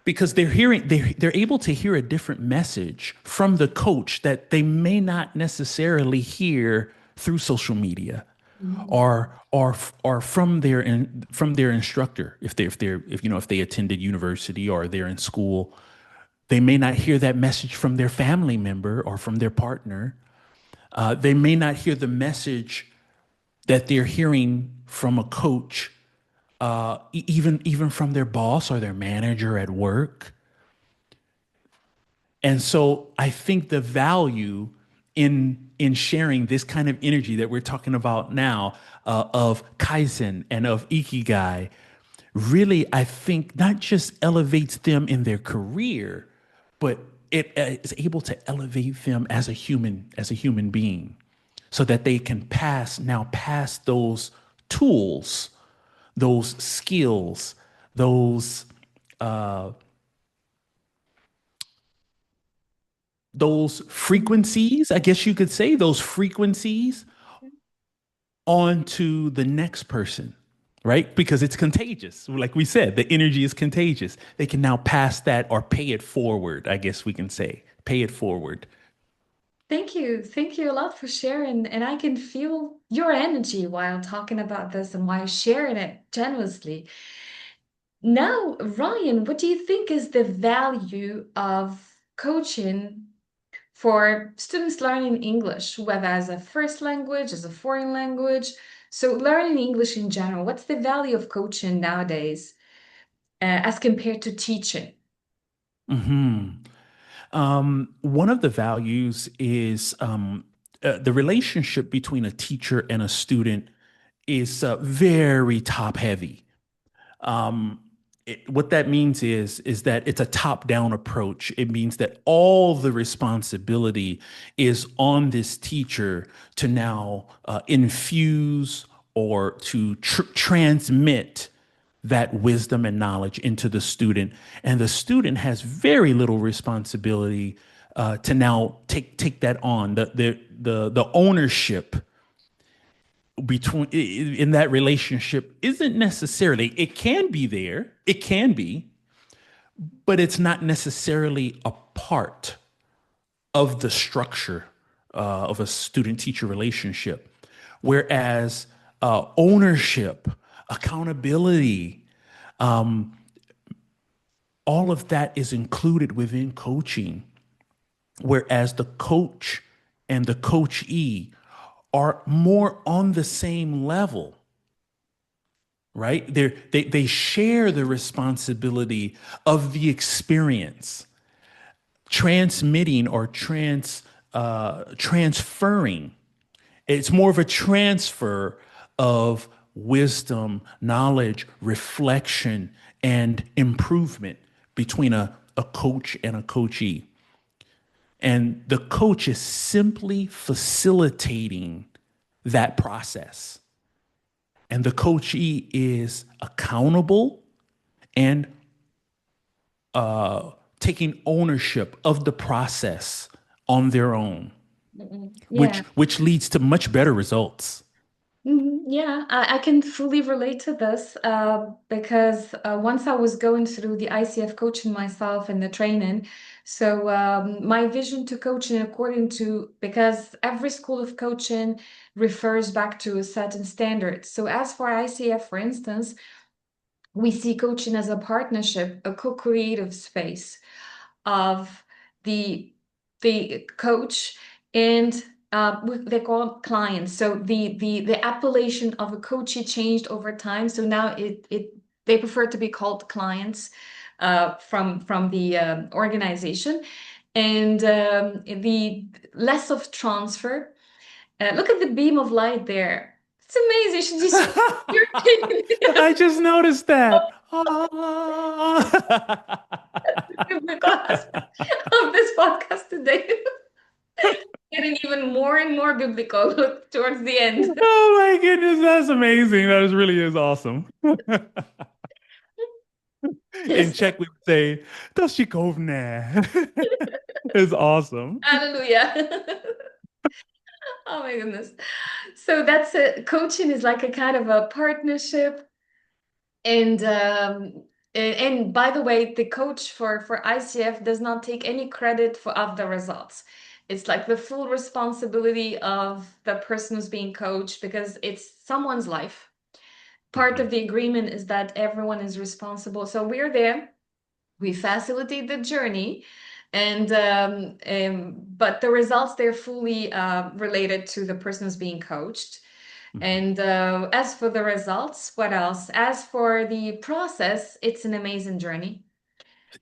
because they're able to hear a different message from the coach that they may not necessarily hear through social media, Mhm. or from their instructor, if they attended university or they're in school. They may not hear that message from their family member or from their partner. They may not hear the message that they're hearing from a coach, even from their boss or their manager at work. And so I think the value in sharing this kind of energy that we're talking about now, of Kaizen and of Ikigai, really, I think, not just elevates them in their career, but it is able to elevate them as a human being, so that they can pass those tools, those skills, those frequencies, I guess you could say, those frequencies onto the next person, right? Because it's contagious. Like we said, the energy is contagious. They can now pass that or pay it forward, I guess we can say. Pay it forward. Thank you. Thank you a lot for sharing. And I can feel your energy while talking about this and while sharing it generously. Now, Ryan, what do you think is the value of coaching for students learning English, whether as a first language, as a foreign language? So, learning English in general, what's the value of coaching nowadays, as compared to teaching? Hmm. One of the values is the relationship between a teacher and a student is very top heavy. What that means is that it's a top-down approach. It means that all the responsibility is on this teacher to now infuse or to transmit that wisdom and knowledge into the student, and the student has very little responsibility to now take that on. The ownership between in that relationship isn't necessarily, it can be there, it can be, but it's not necessarily a part of the structure of a student teacher relationship. Whereas ownership, accountability, all of that is included within coaching. Whereas the coach and the coachee are more on the same level, right? They share the responsibility of the experience, transmitting or transferring. It's more of a transfer of wisdom, knowledge, reflection, and improvement between a coach and a coachee. And the coach is simply facilitating that process. and the coachee is accountable and taking ownership of the process on their own, Yeah. which leads to much better results. Yeah, I can fully relate to this because once I was going through the ICF coaching myself and the training, so my vision to coaching according to, because every school of coaching refers back to a certain standard. So as for ICF, for instance, we see coaching as a partnership, a co-creative space of the coach and they call them clients. So the appellation of a coachee changed over time. So now it they prefer to be called clients from the organization, and the less of transfer. Look at the beam of light there. It's amazing. You should just I just noticed that. Ah. biblical aspect of this podcast today. Getting even more and more biblical towards the end. Oh my goodness, that's amazing. That really is awesome. In Yes. Czech, we would say, "To šikovné." It's awesome. Hallelujah. Oh my goodness. So that's it. Coaching is like a kind of a partnership. And and by the way, the coach for ICF does not take any credit for of the results. It's like the full responsibility of the person who's being coached because it's someone's life. Part of Mhm. the agreement is that everyone is responsible. So we're there, we facilitate the journey, and but the results they're fully related to the person who's being coached. Mhm. And as for the results, what else? As for the process, it's an amazing journey.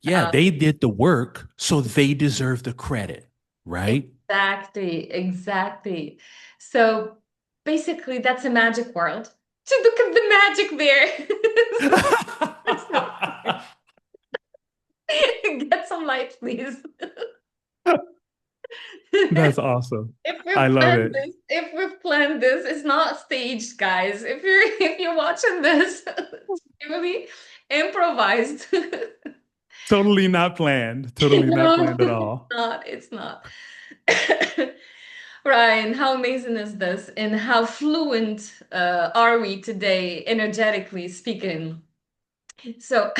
Yeah, Uh, they did the work, so they deserve the credit, right? exactly, exactly. So basically, that's a magic world. So look at the magic there. So, get some light, please. That's awesome. If I we've love planned it. this, if we've planned this, it's not staged, guys. If you're watching this, it's really improvised. Totally not planned. Totally not No, planned at all. it's not. Ryan, how amazing is this? And how fluent are we today, energetically speaking? So,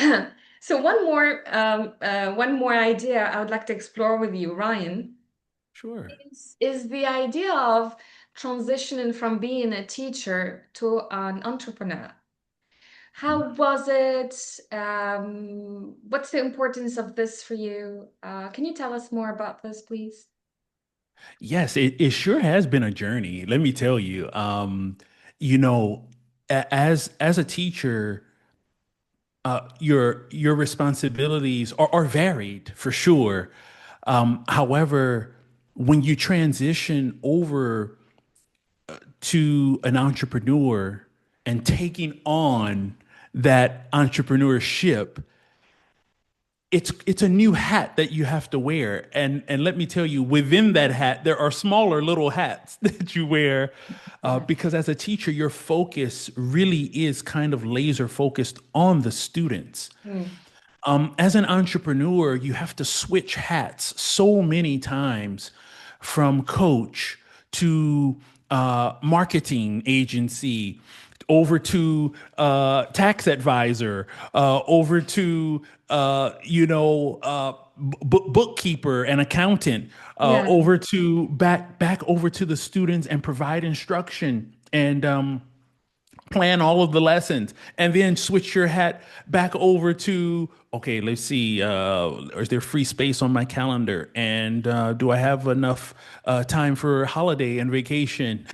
so one more idea I would like to explore with you, Ryan, Sure. is the idea of transitioning from being a teacher to an entrepreneur. How was it? What's the importance of this for you? Can you tell us more about this, please? Yes, it sure has been a journey. Let me tell you. You know, as a teacher, your responsibilities are varied for sure. However, when you transition over to an entrepreneur and taking on that entrepreneurship, it's a new hat that you have to wear, and let me tell you, within that hat there are smaller little hats that you wear, Yeah. because as a teacher your focus really is kind of laser focused on the students. Mm. As an entrepreneur, you have to switch hats so many times, from coach to marketing agency, over to tax advisor, over to bookkeeper and accountant, Yeah. over to back over to the students and provide instruction and plan all of the lessons, and then switch your hat back over to, okay, let's see, is there free space on my calendar, and do I have enough time for holiday and vacation,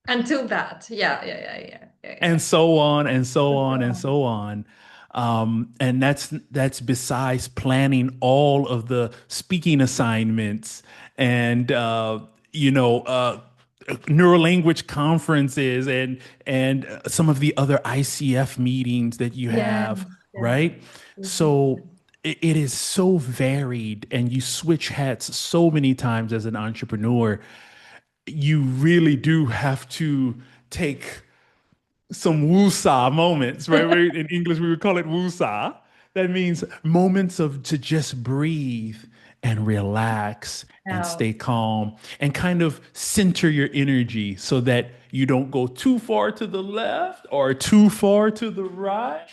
Until that. Yeah, yeah, yeah, yeah, yeah, yeah. and so on and so on and Um, so on. And that's besides planning all of the speaking assignments and NeuroLanguage conferences and some of the other ICF meetings that you Yeah, have, yeah. right? So it is so varied, and you switch hats so many times as an entrepreneur. You really do have to take some woosah moments, right? In English, we would call it woosah. That means moments of to just breathe and relax and Now, stay calm and kind of center your energy so that you don't go too far to the left or too far to the right.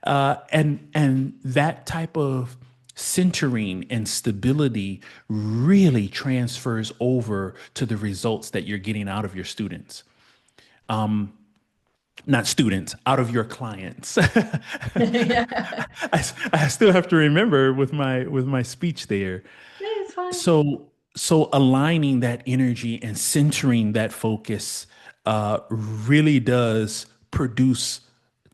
And that type of centering and stability really transfers over to the results that you're getting out of your students. Not students, out of your clients. yeah, I still have to remember with my speech there. it's fine. So aligning that energy and centering that focus really does produce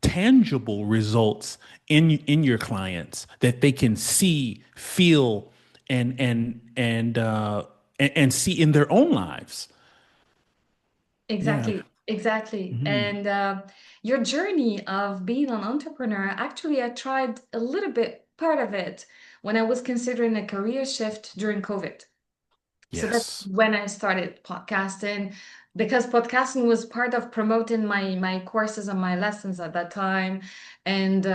tangible results in your clients that they can see, feel, and see in their own lives. Yeah. Exactly, exactly. Mhm. And your journey of being an entrepreneur, actually, I tried a little bit part of it when I was considering a career shift during COVID. So that's Yes. when I started podcasting, because podcasting was part of promoting my courses and my lessons at that time. And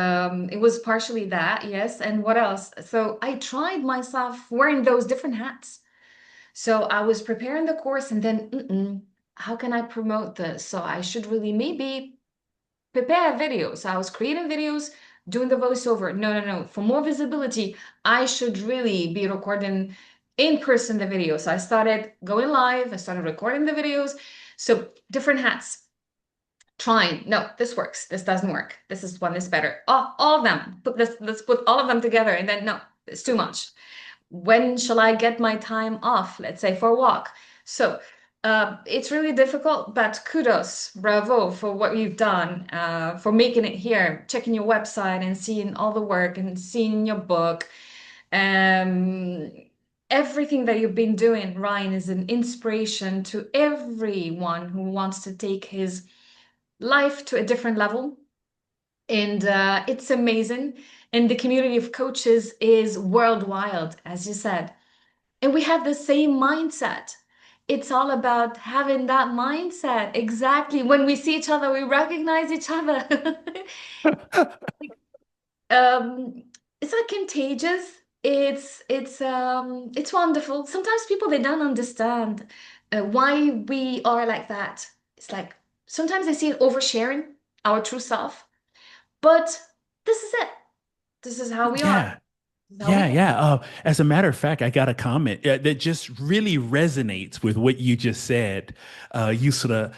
it was partially that, yes. And what else? So I tried myself wearing those different hats. So I was preparing the course and then, how can I promote this? So I should really maybe prepare videos. So I was creating videos, doing the voiceover. No, no, no. For more visibility, I should really be recording in person the video. So I started going live. I started recording the videos. So different hats. Trying. No, this works. This doesn't work. This is one is better. Oh, all of them. Let's put all of them together. And then no, it's too much. When shall I get my time off? Let's say for a walk. So it's really difficult, but kudos, bravo for what you've done, for making it here, checking your website and seeing all the work and seeing your book. Um, Everything that you've been doing, Ryan, is an inspiration to everyone who wants to take his life to a different level. And it's amazing. And the community of coaches is worldwide, as you said. And we have the same mindset. It's all about having that mindset. Exactly. When we see each other, we recognize each other. um, it's like contagious. It's wonderful. Sometimes people they don't understand why we are like that. It's like sometimes they see it oversharing our true self, but this is it. This is how we are. Yeah. This is how we Yeah, think. yeah. As a matter of fact, I got a comment that just really resonates with what you just said. Yusra,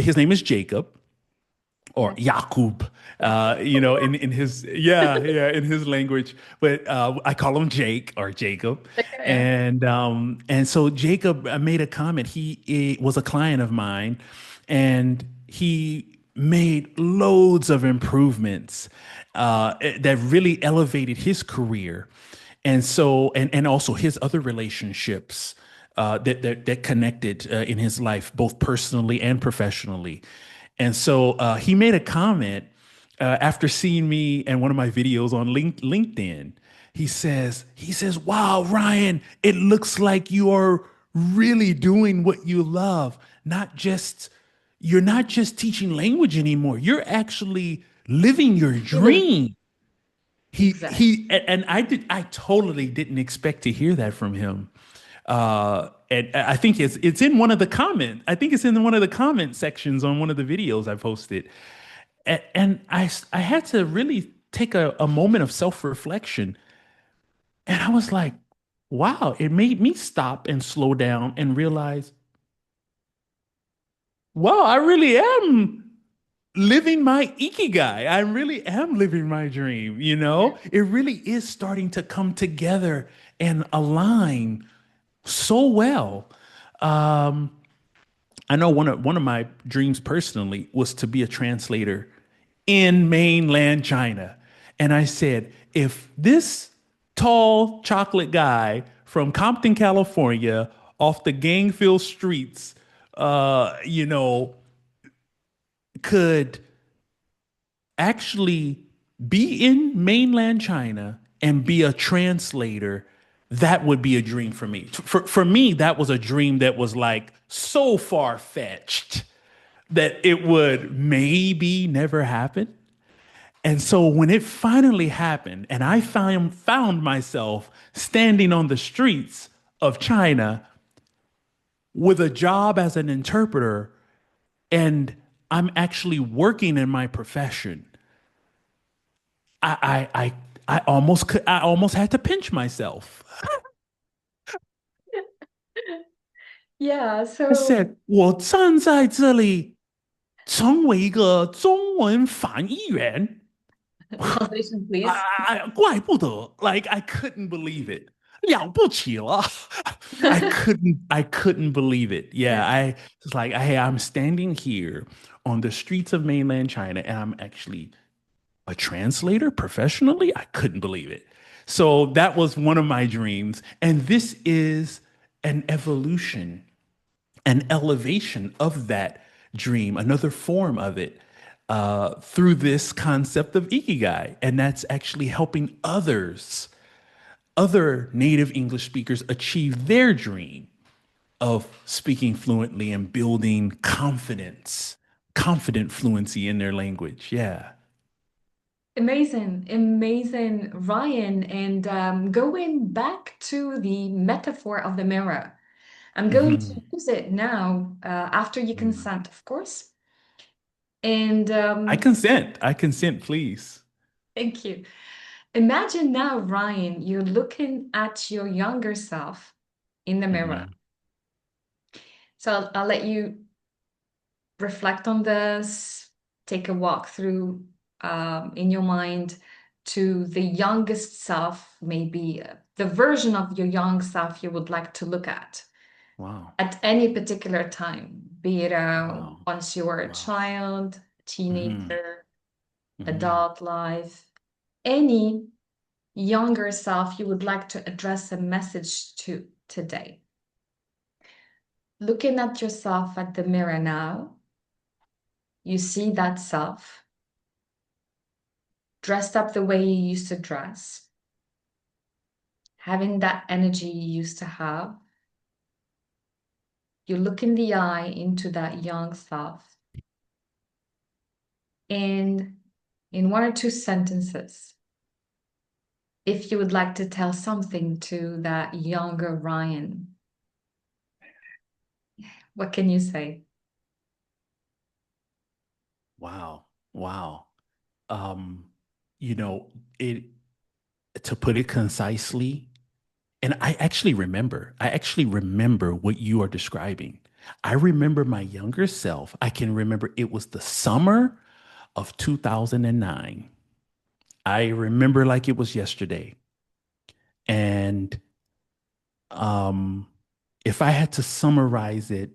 his name is Jacob or Yes. Jakub, in his, yeah, in his language, but I call him Jake or Jacob. Okay, yeah. And so Jacob made a comment. He was a client of mine and he made loads of improvements that really elevated his career. And so, and also his other relationships that connected in his life, both personally and professionally. And so he made a comment after seeing me and one of my videos on LinkedIn. He says, "Wow, Ryan, it looks like you are really doing what you love. You're not just teaching language anymore. You're actually living your Living. dream." Exactly. And I totally didn't expect to hear that from him. And I think it's in one of the comment. I think it's in one of the comment sections on one of the videos I posted. And I had to really take a moment of self-reflection. And I was like, wow, it made me stop and slow down and realize, wow, I really am living my Ikigai. I really am living my dream, you Yeah. know? It really is starting to come together and align so well. Um, I know one of my dreams personally was to be a translator in mainland China. And I said, if this tall chocolate guy from Compton, California, off the gang-filled streets, could actually be in mainland China and be a translator, that would be a dream for me. For me, that was a dream that was like so far fetched. that it would maybe never happen. And so when it finally happened, and I found myself standing on the streets of China with a job as an interpreter, and I'm actually working in my profession, I almost had to pinch myself. Yeah, I so said, 我站在这里，成为一个中文翻译员。translation, please.怪不得, like I couldn't believe it. 了不起了. I couldn't believe it. Yeah. Yeah, I was like, hey, I'm standing here on the streets of mainland China and I'm actually a translator professionally. I couldn't believe it. So that was one of my dreams. And this is an evolution, an elevation of that dream, another form of it through this concept of Ikigai. And that's actually helping other native English speakers achieve their dream of speaking fluently and building confident fluency in their language. Yeah. Amazing, amazing, Ryan. And going back to the metaphor of the mirror, I'm going to Mhm. use it now after you Mm. consent, of course. And I consent. I consent, please. thank you. Imagine now, Ryan, you're looking at your younger self in the mirror. Mhm. So I'll let you reflect on this, take a walk through in your mind to the youngest self, maybe the version of your young self you would like to look Wow. at any particular time, be it Wow. once you were a Wow. child, Hmm. teenager, Hmm. adult life, any younger self you would like to address a message to today. Looking at yourself at the mirror now, you see that self dressed up the way you used to dress, having that energy you used to have. You look in the eye into that young self, and in one or two sentences, if you would like to tell something to that younger Ryan, what can you say? Wow. Wow. Um, you know, it to put it concisely, and I actually remember what you are describing. I remember my younger self. I can remember it was the summer of 2009. I remember like it was yesterday. And um, if I had to summarize it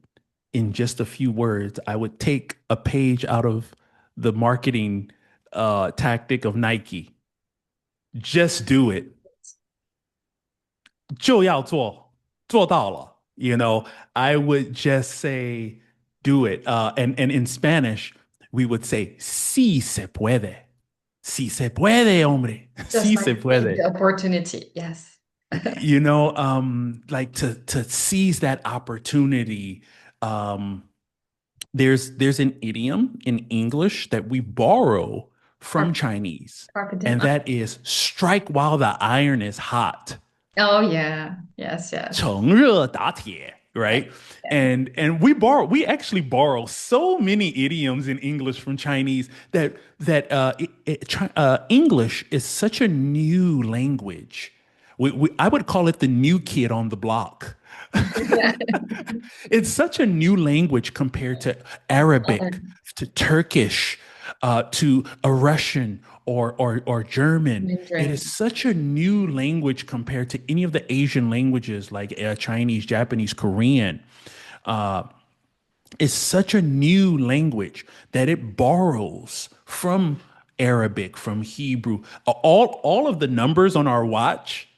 in just a few words, I would take a page out of the marketing tactic of Nike. Just do it. 就要做，做到了. You know, I would just say, do it. And in Spanish, we would say, sí se puede. Sí se puede, hombre. Just Sí like se take the puede. opportunity. Yes. You know, like to seize that opportunity. Um, there's an idiom in English that we borrow from Carpe, Chinese, carpe diem. and that is strike while the iron is hot. Oh, yeah. Yes, yes. 趁热打铁, Yeah, right? yeah. And we actually borrow so many idioms in English from Chinese that English is such a new language. I would call it the new kid on the block. Yeah. It's such a new language compared to Arabic, to Turkish, to a Russian or German. It is Mandarin. such a new language compared to any of the Asian languages like Chinese, Japanese, Korean. Uh, it's such a new language that it borrows from Arabic, from Hebrew. All of the numbers on our watch,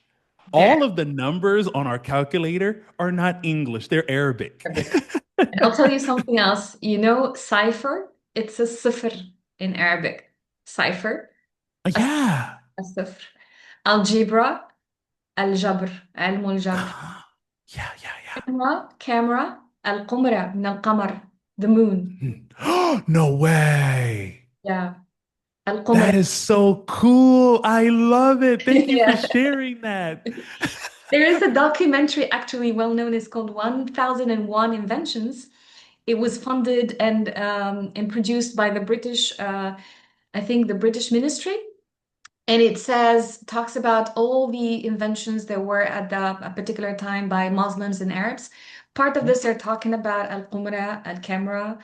There. all of the numbers on our calculator are not English, they're Arabic. Arabic. And I'll tell you something else. You know, cipher, it's a صفر in Arabic. Cipher, a, Yeah. a صفر. Algebra, الجبر, علم الجبر. Yeah, yeah, yeah. Camera, camera, القمرة من القمر. the moon. No way. Yeah. القمر. That is so cool. I love it. Thank you for Yeah. sharing that. There is a documentary actually well known. It's called 1001 Inventions. It was funded and produced by the British, I think the British Ministry. And it talks about all the inventions there were at a particular time by Muslims and Arabs. Part of this, they're talking about al-Qumra, al-Camera,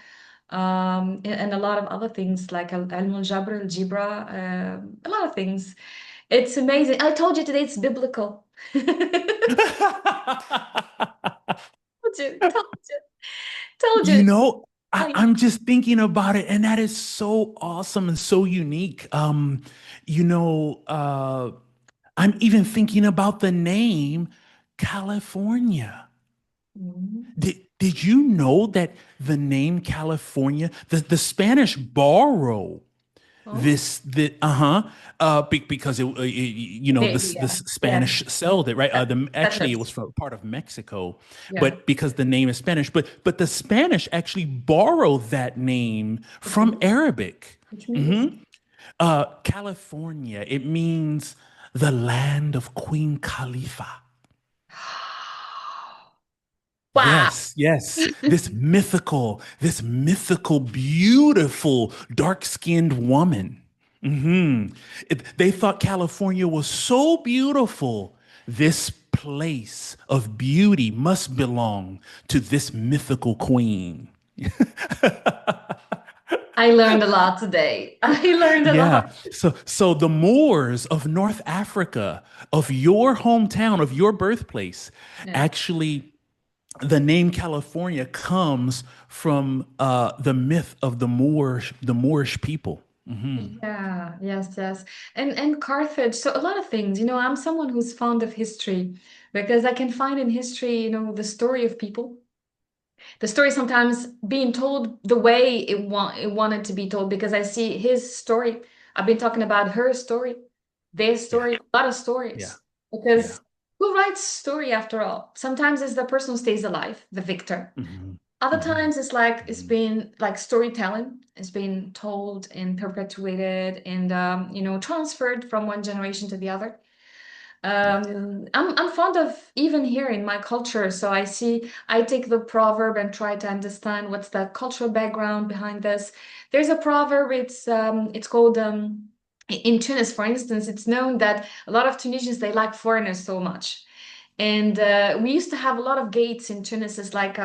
and a lot of other things like al-Jabr, al-Jibra, a lot of things. It's amazing. I told you today it's biblical. Told you, told you, told You you. know, Oh, I'm just thinking about it, and that is so awesome and so unique. You know, I'm even thinking about the name California. mm. Did you know that the name California, the Spanish borrow Oh, this the because you know yeah, this yeah. Spanish sold it right actually it Settlers. was from part of Mexico, Yeah. but because the name is Spanish, but the Spanish actually borrowed that name Which from means, Arabic. which means. California, it means the land of Queen Khalifa. Wow. Yes, yes. This mythical, beautiful, dark-skinned woman. They thought California was so beautiful. This place of beauty must belong to this mythical queen. I learned a lot today. I learned a lot. Yeah. So the Moors of North Africa, of your hometown, of your birthplace, Yeah. actually the name California comes from the myth of the Moorish people. Yeah, yes, yes. And Carthage, so a lot of things. I'm someone who's fond of history because I can find in history, the story of people. The story sometimes being told the way it wanted to be told because I see his story. I've been talking about her story, their Yeah, story, a lot of yeah, stories. yeah. Because who writes story after all? Sometimes it's the person who stays alive, the victor. Hmm. Other Hmm. times it's like it's Hmm. been like storytelling. It's been told and perpetuated and transferred from one generation to the other. Yeah. I'm fond of even here in my culture. So I take the proverb and try to understand what's the cultural background behind this. There's a proverb. It's called in Tunis, for instance. It's known that a lot of Tunisians they like foreigners so much. And we used to have a lot of gates in Tunis. It's like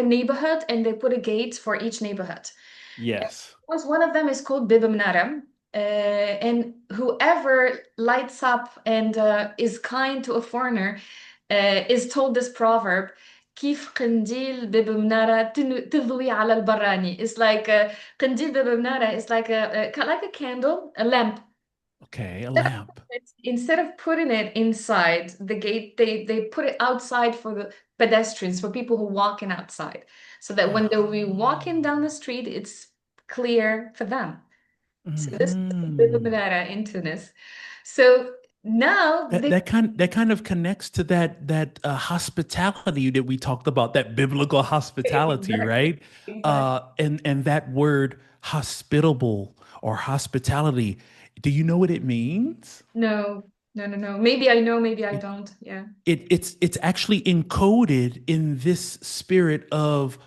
a neighborhood, and they put a gate for each neighborhood. And Yes. was one of them is called Bib Mnara. And whoever lights up and is kind to a foreigner is told this proverb. كيف قنديل باب منارة تضوي على البراني. It's like قنديل باب منارة is like a candle, a lamp. Okay, a lamp. Instead of putting it inside the gate, they put it outside for the pedestrians, for people who walking outside, so that when they'll be walking down the street, it's clear for them. So this is the Hmm. Benara in Tunis. So now That, that kind of connects to that hospitality that we talked about, that biblical hospitality, exactly, right? exactly. And that word hospitable or hospitality, do you know what it means? No, no, no, no. Maybe I know, maybe I It, don't. Yeah. it's actually encoded in this spirit of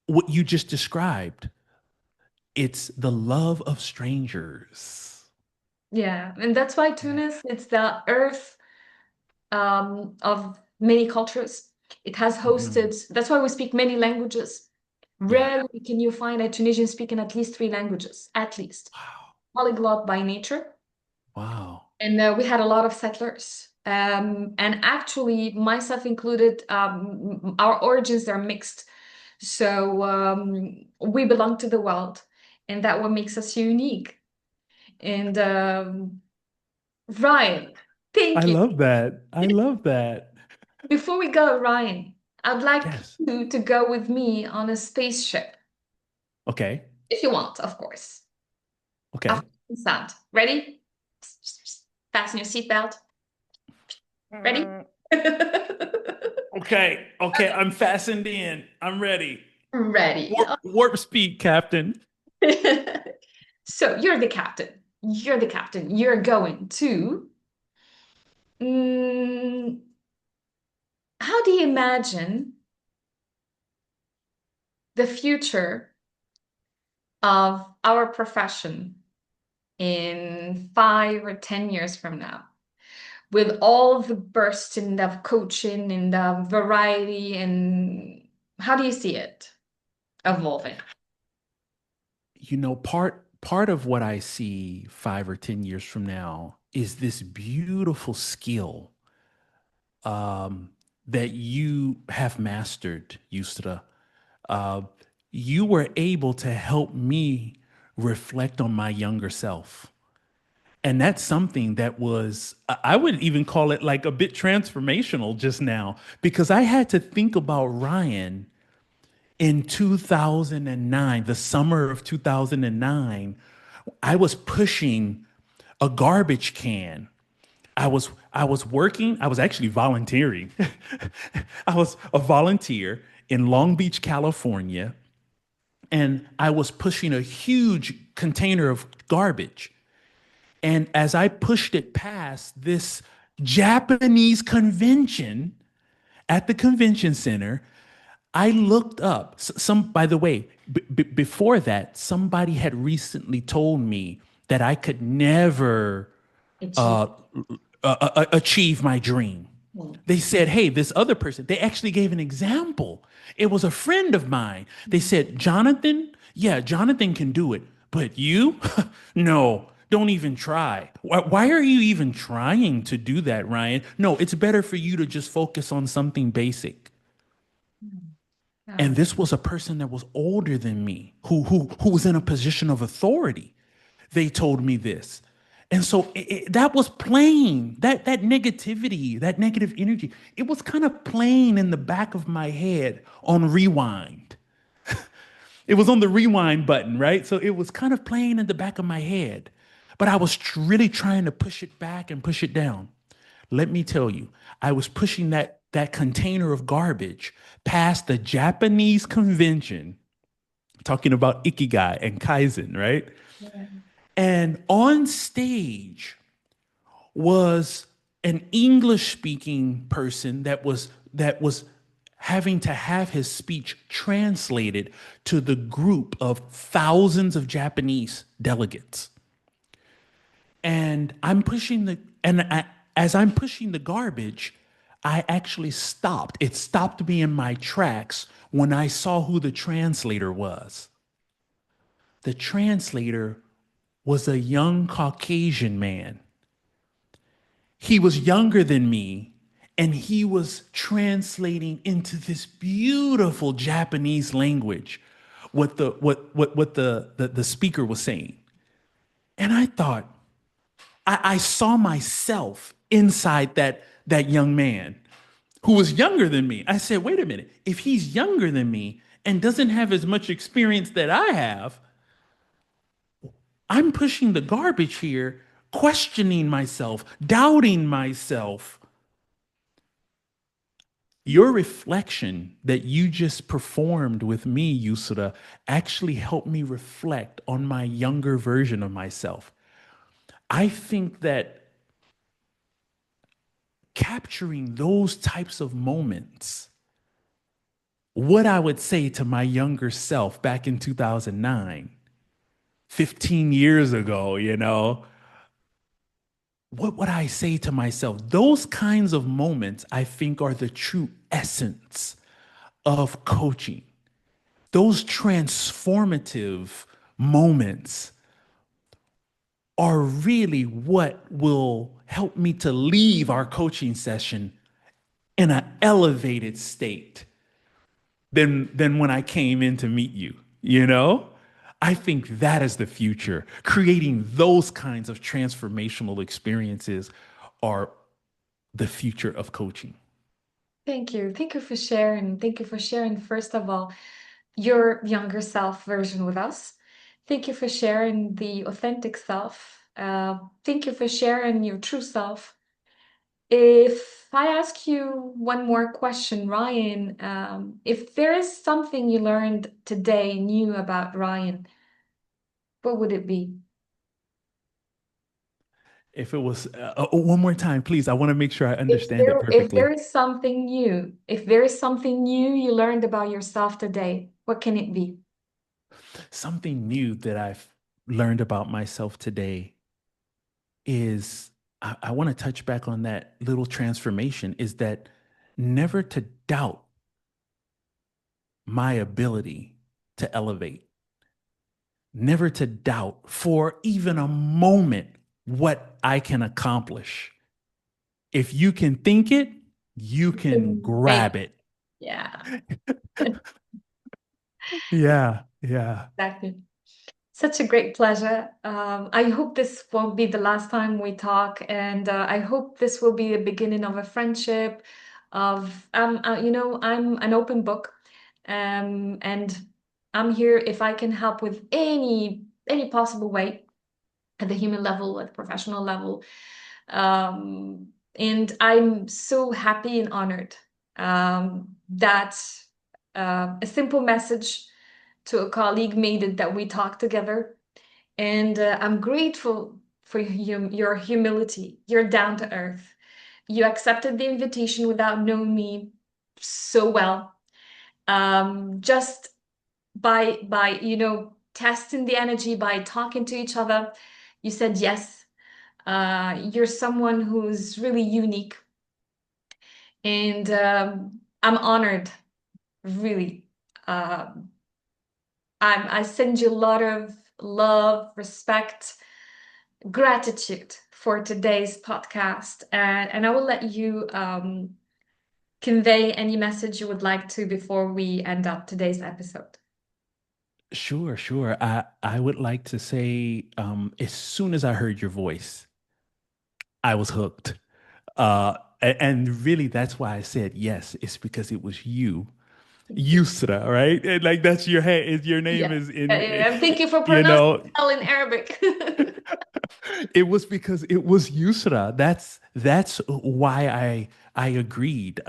what you just described. It's the love of strangers. Yeah. And that's why Yeah. Tunis, it's the earth of many cultures. It has Mhm. hosted, that's why we speak many languages. Yeah. Rarely can you find a Tunisian speaking at least three languages, at least. Wow. Polyglot by nature. Wow. And we had a lot of settlers. And actually, myself included, our origins are mixed. So we belong to the world, and that what makes us unique. And Ryan, I thank you. love that. I love that. Before we go, Ryan, I'd like Yes. you to go with me on a spaceship, Okay. if you want, of course. After Okay. sound. Ready? Fasten your seatbelt. Ready? Okay. Okay. I'm fastened in. I'm ready. Ready. Warp speed, Captain. So you're the captain. You're the captain. You're going to. Mm, how do you imagine the future of our profession in 5 or 10 years from now? With all the bursting of coaching and the variety, and how do you see it evolving? Part of what I see 5 or 10 years from now is this beautiful skill um, that you have mastered, Yusra. Uh, you were able to help me reflect on my younger self. And that's something that was, I would even call it like a bit transformational just now, because I had to think about Ryan in 2009, the summer of 2009. I was pushing a garbage can. I was working, I was actually volunteering. I was a volunteer in Long Beach, California, and I was pushing a huge container of garbage. And as I pushed it past this Japanese convention at the convention center, I looked up. By the way, before that, somebody had recently told me that I could never Achieve. uh, achieve my dream. Mm. They said, hey, this other person, they actually gave an example. It was a friend of mine. They said, Jonathan, yeah, Jonathan can do it, but you, no, don't even try. Why are you even trying to do that, Ryan? No, it's better for you to just focus on something basic. And Um, this was a person that was older than me, who was in a position of authority. They told me this. And so that was playing, that negativity, that negative energy, it was kind of playing in the back of my head on rewind. It was on the rewind button, right? So it was kind of playing in the back of my head. But I was really trying to push it back and push it down. Let me tell you, I was pushing that container of garbage past the Japanese convention, talking about Ikigai and Kaizen, right? yeah. And on stage was an English speaking person that was having to have his speech translated to the group of thousands of Japanese delegates. And as I'm pushing the garbage, I actually stopped. It stopped me in my tracks when I saw who the translator was. The translator was a young Caucasian man. He was younger than me, and he was translating into this beautiful Japanese language what the speaker was saying. And I thought, I saw myself inside that young man who was younger than me. I said, wait a minute, if he's younger than me and doesn't have as much experience that I have, I'm pushing the garbage here, questioning myself, doubting myself. Your reflection that you just performed with me, Yusura, actually helped me reflect on my younger version of myself. I think that capturing those types of moments, what I would say to my younger self back in 2009, 15 years ago, what would I say to myself? Those kinds of moments, I think, are the true essence of coaching. Those transformative moments are really what will help me to leave our coaching session in an elevated state than when I came in to meet you, you know? I think that is the future. Creating those kinds of transformational experiences are the future of coaching. Thank you. Thank you for sharing. Thank you for sharing, first of all, your younger self version with us. Thank you for sharing the authentic self. Thank you for sharing your true self. If I ask you one more question, Ryan, if there is something you learned today new about Ryan, what would it be? If it was one more time, please, I want to make sure I understand it If there perfectly. is something new, if there is something new you learned about yourself today, what can it be? Something new that I've learned about myself today is I want to touch back on that little transformation is that never to doubt my ability to elevate, never to doubt for even a moment what I can accomplish. If you can think it, you You can can make, grab it. yeah, Yeah, yeah. exactly. Such a great pleasure. I hope this won't be the last time we talk, and I hope this will be the beginning of a friendship. I'm an open book, and I'm here if I can help with any possible way at the human level, at the professional level. And I'm so happy and honored that a simple message to a colleague made it that we talked together. And I'm grateful for your humility. You're down to earth. You accepted the invitation without knowing me so well. Just by testing the energy, by talking to each other, you said yes. You're someone who's really unique, and I'm honored, really. Um, I send you a lot of love, respect, gratitude for today's podcast, and I will let you convey any message you would like to before we end up today's episode. Sure, sure. I would like to say, as soon as I heard your voice, I was hooked. And really, that's why I said yes. It's because it was you, Thank you. Yusra, right? And like that's your head. Is your name Yeah. is Thank you for you pronouncing know. well in Arabic. It was because it was Yusra. That's why I agreed.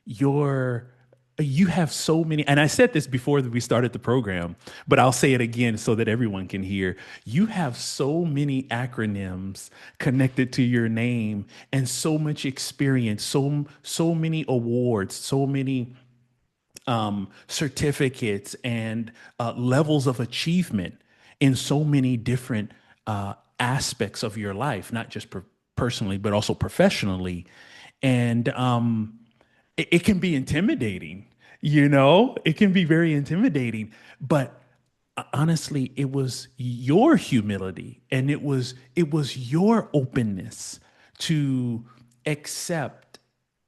Your you have so many, and I said this before we started the program, but I'll say it again so that everyone can hear. You have so many acronyms connected to your name, and so much experience, so many awards, so many certificates and levels of achievement in so many different aspects of your life, not just personally, but also professionally. And it can be intimidating, it can be very intimidating. But honestly, it was your humility and it was your openness to accept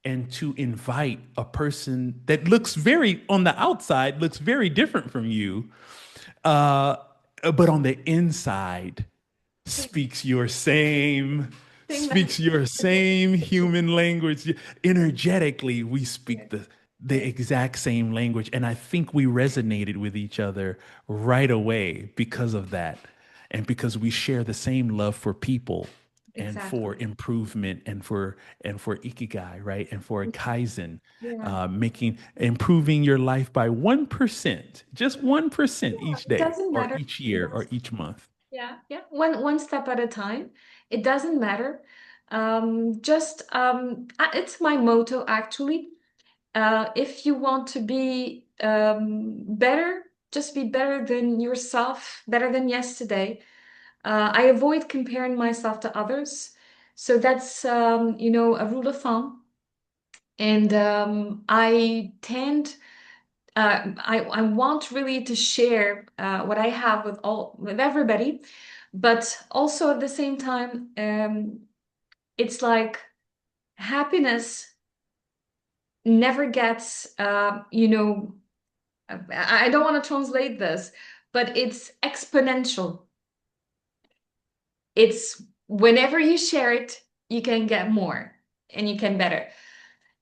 and to invite a person that looks very on the outside looks very different from you, uh, but on the inside speaks your same Same message. human language. Energetically, we Yeah. speak the exact same language, and I think we resonated with each other right away because of that, and because we share the same love for people and for Exactly. improvement and for ikigai, right, and for a kaizen, Yeah. making improving your life by 1%, just 1% Yeah, each it day doesn't or matter. each year or each month. Yeah, yeah. One step at a time. It doesn't matter. It's my motto actually. If you want to be better, just be better than yourself, better than yesterday. I avoid comparing myself to others. So that's a rule of thumb. And I want really to share what I have with everybody, but also at the same time, it's like happiness never gets, I don't want to translate this, but it's exponential. It's whenever you share it, you can get more and you can better.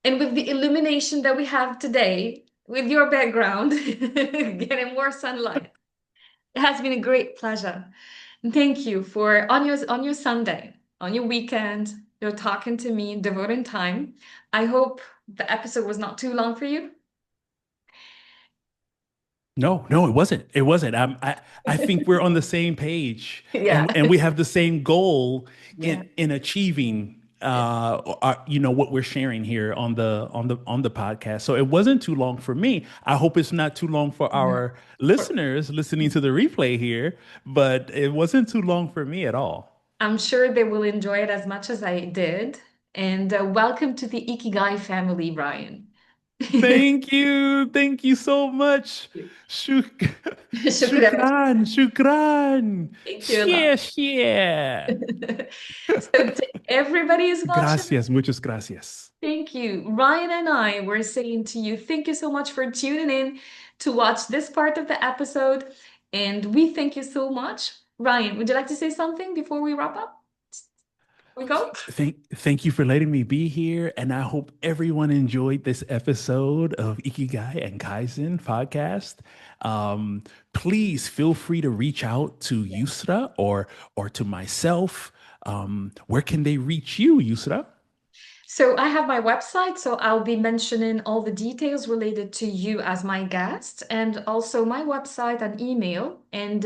And with the illumination that we have today, with your background, getting more sunlight. It has been a great pleasure. And thank you for on your Sunday, on your weekend, talking to me, devoting time. I hope the episode was not too long for you. No, no, it wasn't. It wasn't. I think we're on the same page, Yeah. and we have the same goal Yeah. in achieving what we're sharing here on the podcast. So it wasn't too long for me. I hope it's not too long for No. our listeners listening to the replay here, but it wasn't too long for me at all. I'm sure they will enjoy it as much as I did. And welcome to the Ikigai family, Ryan. Thank you. Thank you so much. Shuk Shukran. shukran. Shukran. Thank you a lot. Share, share. So to everybody who's watching, Gracias, muchas gracias. thank you. Ryan and I were saying to you, thank you so much for tuning in to watch this part of the episode. And we thank you so much. Ryan, would you like to say something before we wrap up? We go? Thank you for letting me be here, and I hope everyone enjoyed this episode of Ikigai and Kaizen podcast. Please feel free to reach out to Yusra or to myself. Where can they reach you, Yusra? So I have my website, so I'll be mentioning all the details related to you as my guest, and also my website and email. And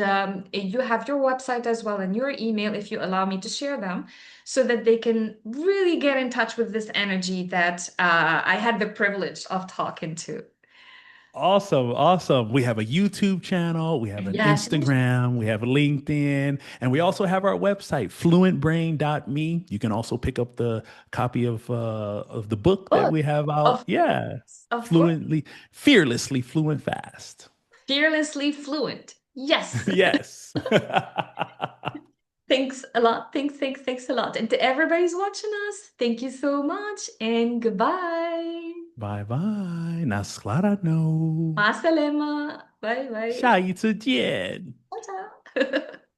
you have your website as well and your email if you allow me to share them, so that they can really get in touch with this energy that I had the privilege of talking to. Awesome, awesome. We have a YouTube channel, we have an Yes. Instagram, we have LinkedIn, and we also have our website, fluentbrain.me. You can also pick up the copy of the book that Oh, we have out. of Yeah. of course. Fluently, fearlessly fluent fast. Fearlessly fluent. Yes. Yes. Thanks a lot. Thanks a lot. And to everybody who's watching us, thank you so much and goodbye. Bye bye. Naslarano. Masalema. Bye bye. 下一次见。Ciao, ciao.